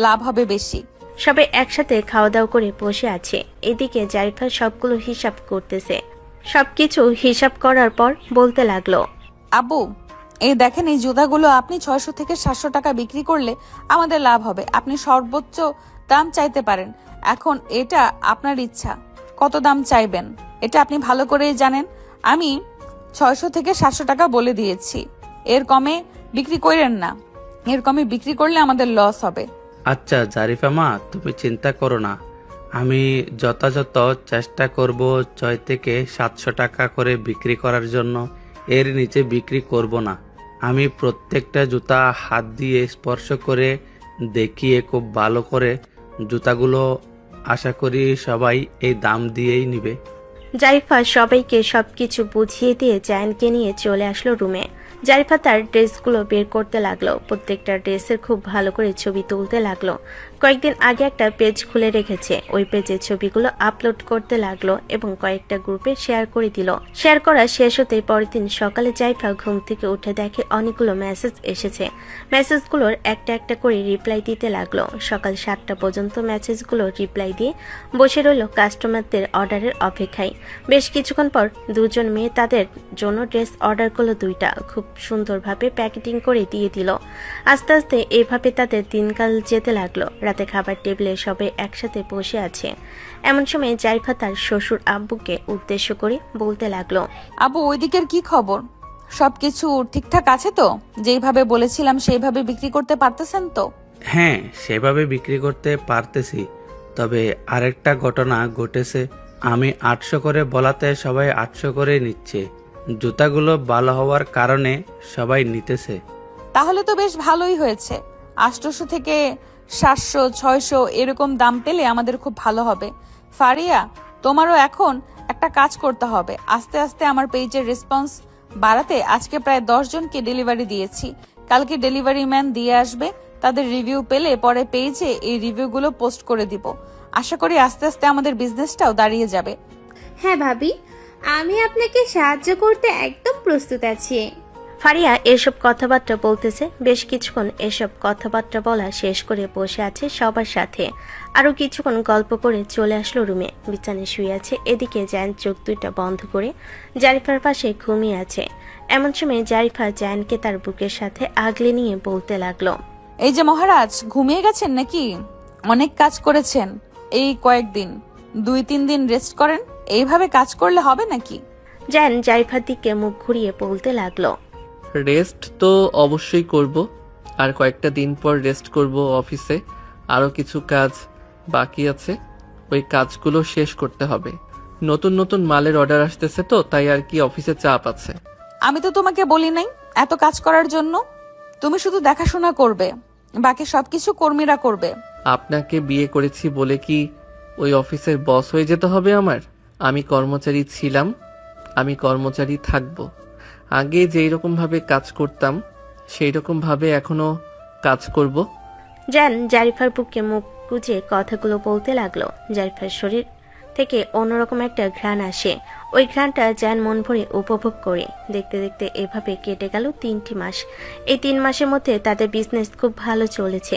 লাভ হবে বেশি। সবাই একসাথে খাওয়া দাওয়া করে বসে আছে। এদিকে জারিফা সবগুলো হিসাব করতেছে। সবকিছু হিসাব করার পর বলতে লাগলো, আব্বু, এই দেখেন, এই জুতাগুলো আপনি 600 থেকে 700 টাকা বিক্রি করলে আমাদের লাভ হবে। আপনি সর্বোচ্চ দাম চাইতে পারেন, এখন এটা আপনার ইচ্ছা, কত দাম চাইবেন এটা আপনি ভালো করেই জানেন। আমি 600 থেকে 700 টাকা বলে দিয়েছি, এর কমে বিক্রি করেন না, এর কমে বিক্রি করলে আমাদের লস হবে। আচ্ছা জারিফা মা, তুমি চিন্তা করো না, আমি যথাযথ চেষ্টা করব 6 থেকে 700 টাকা করে বিক্রি করার জন্য। এর নিচে বিক্রি করব না। আমি প্রত্যেকটা জুতা হাত দিয়ে স্পর্শ করে দেখিয়ে খুব ভালো করে জুতাগুলো আশা করি সবাই এই দাম দিয়েই নিবে। জারিফা সবাইকে সবকিছু বুঝিয়ে দিয়ে জায়ানকে নিয়ে চলে আসলো রুমে। জারিফা তার ড্রেসগুলো বের করতে লাগলো, প্রত্যেকটা ড্রেসের খুব ভালো করে ছবি তুলতে লাগলো। কয়েকদিন আগে একটা পেজ খুলে রেখেছে, ওই পেজে ছবিগুলো আপলোড করতে লাগলো এবং কয়েকটা গ্রুপে শেয়ার করে দিল। শেয়ার করা শেষ হতেই পরের দিন সকালে জারিফা ঘুম থেকে উঠে দেখে অনেকগুলো মেসেজ এসেছে। মেসেজগুলোর একটা একটা করে রিপ্লাই দিতে লাগলো। সকাল 7টা পর্যন্ত মেসেজগুলো রিপ্লাই দিয়ে বসে রইল কাস্টমারদের অর্ডারের অপেক্ষায়। বেশ কিছুক্ষণ পর দুজন মেয়ে তাদের জন্য ড্রেস অর্ডার করলো 2টা, খুব সুন্দরভাবে প্যাকেটিং করে দিয়ে দিল। আস্তে আস্তে এইভাবে তাদের দিনকাল যেতে লাগলো। রাতে খাবার টেবিলে সবাই একসাথে বসে আছে। এমন সময় জারিফা তার শ্বশুর আব্বুকে উদ্দেশ্য করে বলতে লাগলো, আব্বু, ওই দিকের কি খবর? সবকিছু ঠিকঠাক আছে তো? যেইভাবে বলেছিলাম সেইভাবে বিক্রি করতে পারতেছেন তো? হ্যাঁ, সেভাবে বিক্রি করতে পারতেছি। তবে আরেকটা ঘটনা ঘটেছে, আমি 800 করে বলাতে সবাই 800 করে নিচ্ছে। জুতাগুলো ভালো হওয়ার কারণে সবাই নিতেছে। তাহলে তো বেশ ভালোই হয়েছে। 800 থেকে 700 600 এরকম দাম পেলে আমাদের খুব ভালো হবে। ফারিয়া, তোমারও এখন একটা কাজ করতে হবে। আস্তে আস্তে আমার পেজের রেসপন্স বাড়াতে আজকে প্রায় 10 জনকে ডেলিভারি দিয়েছি। কালকে ডেলিভারি ম্যান দিয়ে আসবে। তাদের রিভিউ পেলে পরে পেজে এই রিভিউগুলো পোস্ট করে দিব। আশা করি আস্তে আস্তে আমাদের বিজনেসটাও দাঁড়িয়ে যাবে। হ্যাঁ ভাবি, আমি আপনাকে সাহায্য করতে একদম প্রস্তুত আছি। ফারিয়া এসব কথাবার্তা বলতেছে। বেশ কিছুক্ষণ এসব কথাবার্তা বলা শেষ করে বসে আছে সবার সাথে। আরো কিছুক্ষণ গল্প করে চলে আসলো রুমে। বিছানায় শুয়ে আছে। এদিকে জায়ান চোখ দুইটা বন্ধ করে জারিফার পাশে ঘুমিয়ে আছে। এমন সময় জারিফা জায়ানকে তার বুকের সাথে আগলে নিয়ে বলতে লাগলো, এই যে মহারাজ, ঘুমিয়ে গেছেন নাকি? অনেক কাজ করেছেন এই কয়েকদিন, 2-3 দিন রেস্ট করেন। এইভাবে কাজ করলে হবে নাকি? জায়ান জারিফার দিকে মুখ ঘুরিয়ে বলতে লাগলো, রেস্ট তো অবশ্যই করব, আর কয়েকটা দিন পর রেস্ট করব। অফিসে আরও কিছু কাজ বাকি আছে, ওই কাজগুলো শেষ করতে হবে। নতুন নতুন মালের অর্ডার আসতেছে তো, তাই আর কি অফিসে চাপ আছে। আমি তো তোমাকে বলি নাই এত কাজ করার জন্য। তুমি শুধু দেখাশোনা করবে, বাকি সবকিছু কর্মীরা করবে। আপনাকে বিয়ে করেছি বলে কি ওই অফিসের বস হয়ে যেতে হবে আমার? আমি কর্মচারী ছিলাম, আমি কর্মচারী থাকব। আগে যেই রকম ভাবে কাজ করতাম সেই রকম ভাবে এখনো কাজ করব। জায়ান জারিফার বুকে মুখ গুজে কথাগুলো বলতে লাগলো। জারিফার শরীর থেকে অন্যরকম একটা ঘ্রাণ আসে। ওই ঘ্রাণটা জায়ান মন ভরে উপভোগ করে। দেখতে দেখতে এভাবে কেটে গেল 3টি মাস। এই 3 মাসের মধ্যে তাদের বিজনেস খুব ভালো চলেছে,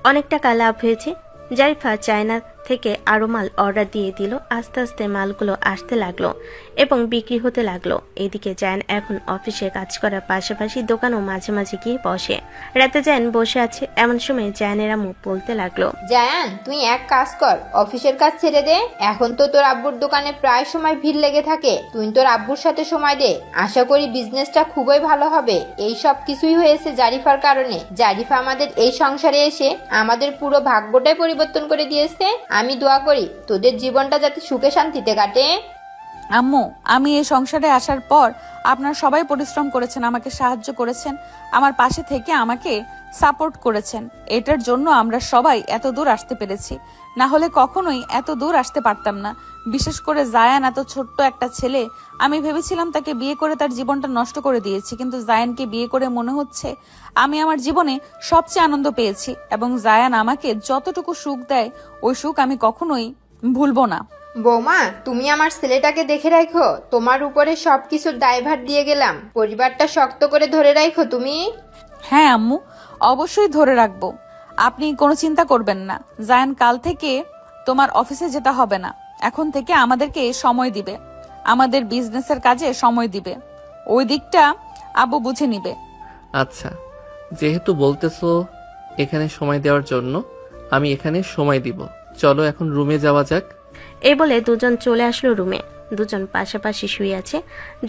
অনেক টাকা লাভ হয়েছে। জারিফা চায়না থেকে আরো মাল অর্ডার দিয়ে দিল। আস্তে আস্তে মালগুলো আসতে লাগলো এবং বিক্রি হতে লাগলো। এদিকে জায়ান এখন অফিসে কাজ করার পাশাপাশি দোকানও মাঝে মাঝে গিয়ে বসে। রাতে জায়ান বসে আছে। এমন সময় জায়ানের আম্মু বলতে লাগলো, জায়ান, তুই এক কাজ কর, অফিসের কাজ ছেড়ে দে। এখন তো তোর আব্বুর দোকানে প্রায় সময় ভিড় লেগে থাকে। তুই তোর আব্বুর সাথে সময় দে। আশা করি বিজনেসটা খুবই ভালো হবে। এই সব কিছুই হয়েছে জারিফার কারণে। জারিফা আমাদের এই সংসারে এসে আমাদের পুরো ভাগ্যটাই পরিবর্তন করে দিয়েছে। আমি দোয়া করি তোদের জীবনটা যাতে সুখে শান্তিতে কাটে। আম্মু, আমি এই সংসারে আসার পর আপনারা সবাই পরিশ্রম করেছেন, আমাকে সাহায্য করেছেন, আমার পাশে থেকে আমাকে সাপোর্ট করেছেন। এটার জন্য আমরা সবাই এত দূর আসতে পেরেছি, না হলে কখনোই এত দূর আসতে পারতাম না। বিশেষ করে জায়ান, এত ছোট্ট একটা ছেলে। আমি ভেবেছিলাম তাকে বিয়ে করে তার জীবনটা নষ্ট করে দিয়েছি, কিন্তু জায়ানকে বিয়ে করে মনে হচ্ছে আমি আমার জীবনে সবচেয়ে আনন্দ পেয়েছি। এবং জায়ান আমাকে যতটুকু সুখ দেয়, ওই সুখ আমি কখনোই ভুলবো না। বৌমা, তুমি আমার ছেলেটাকে দেখে রাখো। তোমার উপরে সবকিছুর দায়ভার দিয়ে গেলাম। পরিবারটা শক্ত করে ধরে রাখো তুমি। হ্যাঁ আম্মু, অবশ্যই ধরে রাখবো। আপনি কোনো চিন্তা করবেন না। জায়ান, কাল থেকে তোমার অফিসে যেতে হবে না। এখন থেকে আমাদেরকে সময় দিবে, আমাদের বিজনেসের কাজে সময় দিবে। ওই দিকটা আব্বু বুঝে নিবে। আচ্ছা, যেহেতু বলতেছো এখানে সময় দেওয়ার জন্য, আমি এখানে সময় দিব। চলো এখন রুমে যাওয়া যাক। এই বলে দুজন চলে আসলো রুমে। দুজন পাশাপাশি শুয়ে আছে।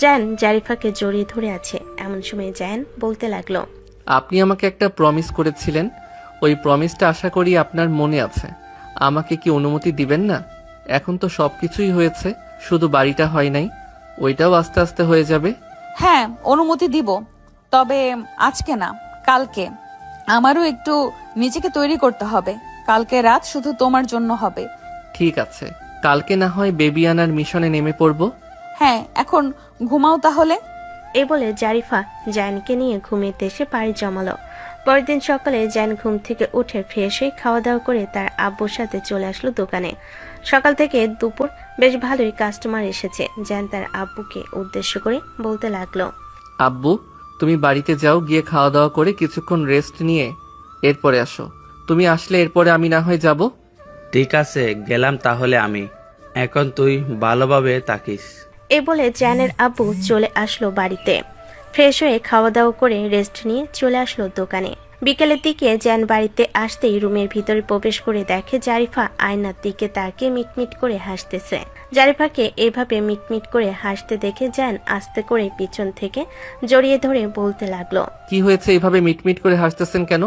জায়ান জারিফাকে জড়িয়ে ধরে আছে। এমন সময় জায়ান বলতে লাগলো, আপনি আমাকে একটা প্রমিস করেছিলেন, ওই প্রমিসটা আশা করি আপনার মনে আছে। আমাকে কি অনুমতি দিবেন না? এখন তো সবকিছুই হয়েছে, শুধু বাড়িটা হয় নাই, ওইটাও আস্তে আস্তে হয়ে যাবে। হ্যাঁ, অনুমতি দিব, তবে আজকে না, কালকে। আমারও একটু নিজেকে তৈরি করতে হবে। কালকে রাত শুধু তোমার জন্য হবে। ঠিক আছে, কালকে না হয় বেবি আনার মিশনে নেমে পড়বো। হ্যাঁ, এখন ঘুমাও তাহলে। এই বলে জারিফা জায়ানকে নিয়ে ঘুমিয়ে এসে পাড়ি জমালো। পরের দিন সকালে জায়ান ঘুম থেকে উঠে ফ্রেশ হয়ে খাওয়া দাওয়া করে তার আব্বুর সাথে চলে আসলো দোকানে। সকাল থেকে দুপুর বেশ ভালোই কাস্টমার এসেছে। জায়ান তার আব্বুকে উদ্দেশ্য করে বলতে লাগলো, আব্বু, তুমি বাড়িতে যাও, গিয়ে খাওয়া দাওয়া করে কিছুক্ষণ রেস্ট নিয়ে এরপরে আসো। তুমি আসলে এরপরে আমি না হয় যাব। ঠিক আছে, গেলাম তাহলে আমি। এখন তুই ভালোভাবে থাকিস। এই বলে জায়ানের আব্বু চলে আসলো বাড়িতে। ফ্রেশ হয়ে খাওয়া দাওয়া করে রেস্ট নিয়ে চলে আসলো দোকানে। বিকেলের দিকে জায়ান বাড়িতে আসতেই রুমের ভিতরে প্রবেশ করে দেখে জারিফা আয়নার দিকে তাকিয়ে মিটমিট করে হাসতেছে। জারিফাকে এভাবে মিটমিট করে হাসতে দেখে জায়ান আস্তে করে পিছন থেকে জড়িয়ে ধরে বলতে লাগলো, কি হয়েছে, এইভাবে মিটমিট করে হাসতেছেন কেন?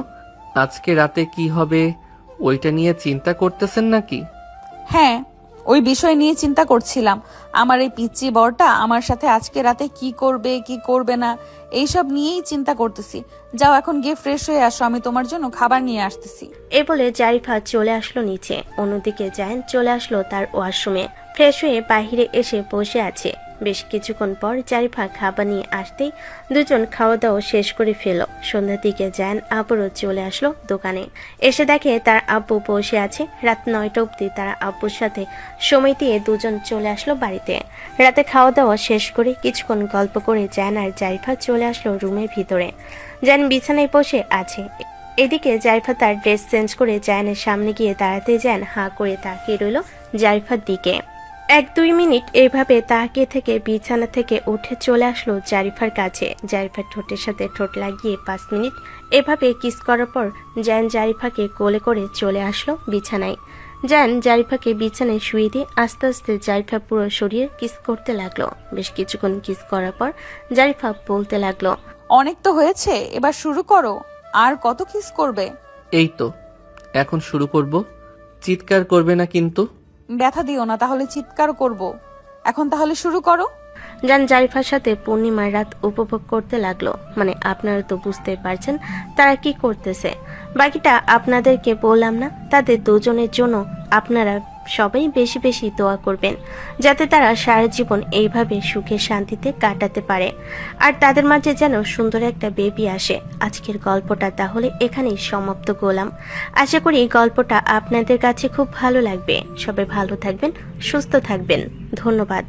আজকে রাতে কি হবে ওইটা নিয়ে চিন্তা করতেছেন নাকি? হ্যাঁ, ওই বিষয় নিয়ে চিন্তা করছিলাম। আমার এই পিচ্চি বরটা আমার সাথে আজকে রাতে কি করবে কি করবে না এইসব নিয়েই চিন্তা করতেছি। যাও এখন গিয়ে ফ্রেশ হয়ে আসো, আমি তোমার জন্য খাবার নিয়ে আসতেছি। এ বলে জারিফা চলে আসলো নিচে। অন্যদিকে জায়ান চলে আসলো তার ওয়াশরুমে। ফ্রেশ হয়ে বাইরে এসে বসে আছে। বেশ কিছুক্ষণ পর জারিফা খাবার নিয়ে আসতেই দুজন খাওয়া দাওয়া শেষ করে ফেল। সন্ধ্যার দিকে জায়ান আবারও চলে আসলো দোকানে। এসে দেখে তার আব্বু বসে আছে। রাত 9টা অবধি তারা আব্বুর সাথে সময় দিয়ে দুজন চলে আসলো বাড়িতে। রাতে খাওয়া দাওয়া শেষ করে কিছুক্ষণ গল্প করে জায়ান আর জারিফা চলে আসলো রুমের ভিতরে। জায়ান বিছানায় বসে আছে। এদিকে জারিফা তার ড্রেস চেঞ্জ করে জায়ানের সামনে গিয়ে দাঁড়াতে জায়ান হাঁ করে তাকিয়ে রইল জারিফার দিকে। 1-2 মিনিট এইভাবে তাকিয়ে থেকে বিছানা থেকে উঠে চলে আসলো জারিফার কাছে। জারিফার ঠোঁটের সাথে ঠোঁট লাগিয়ে 5 মিনিট এভাবে কিস করার পর জায়ান জারিফাকে কোলে করে চলে আসলো বিছানায়। জায়ান জারিফাকে বিছানায় শুয়ে দিয়ে আস্তে আস্তে জারিফা পুরো শরীরে কিস করতে লাগলো। বেশ কিছুক্ষণ কিস করার পর জারিফা বলতে লাগলো, অনেক তো হয়েছে, এবার শুরু করো। আর কত কিস করবে? এই তো এখন শুরু করব। চিৎকার করবে না কিন্তু। ব্যথা দিও না, তাহলে চিৎকার করব। এখন তাহলে শুরু করো। জান জারিফার সাথে পূর্ণিমার রাত উপভোগ করতে লাগলো। মানে আপনারা তো বুঝতে পারছেন তারা কি করতেছে। বাকিটা আপনাদেরকে বললাম না। তাদের দুজনের জন্য আপনারা সবাই বেশি বেশি দোয়া করবেন, যাতে তারা সারা জীবন এইভাবে সুখে শান্তিতে কাটাতে পারে, আর তাদের মাঝে যেন সুন্দর একটা বেবি আসে। আজকের গল্পটা তাহলে এখানেই সমাপ্ত করলাম। আশা করি গল্পটা আপনাদের কাছে খুব ভালো লাগবে। সবাই ভালো থাকবেন, সুস্থ থাকবেন। ধন্যবাদ।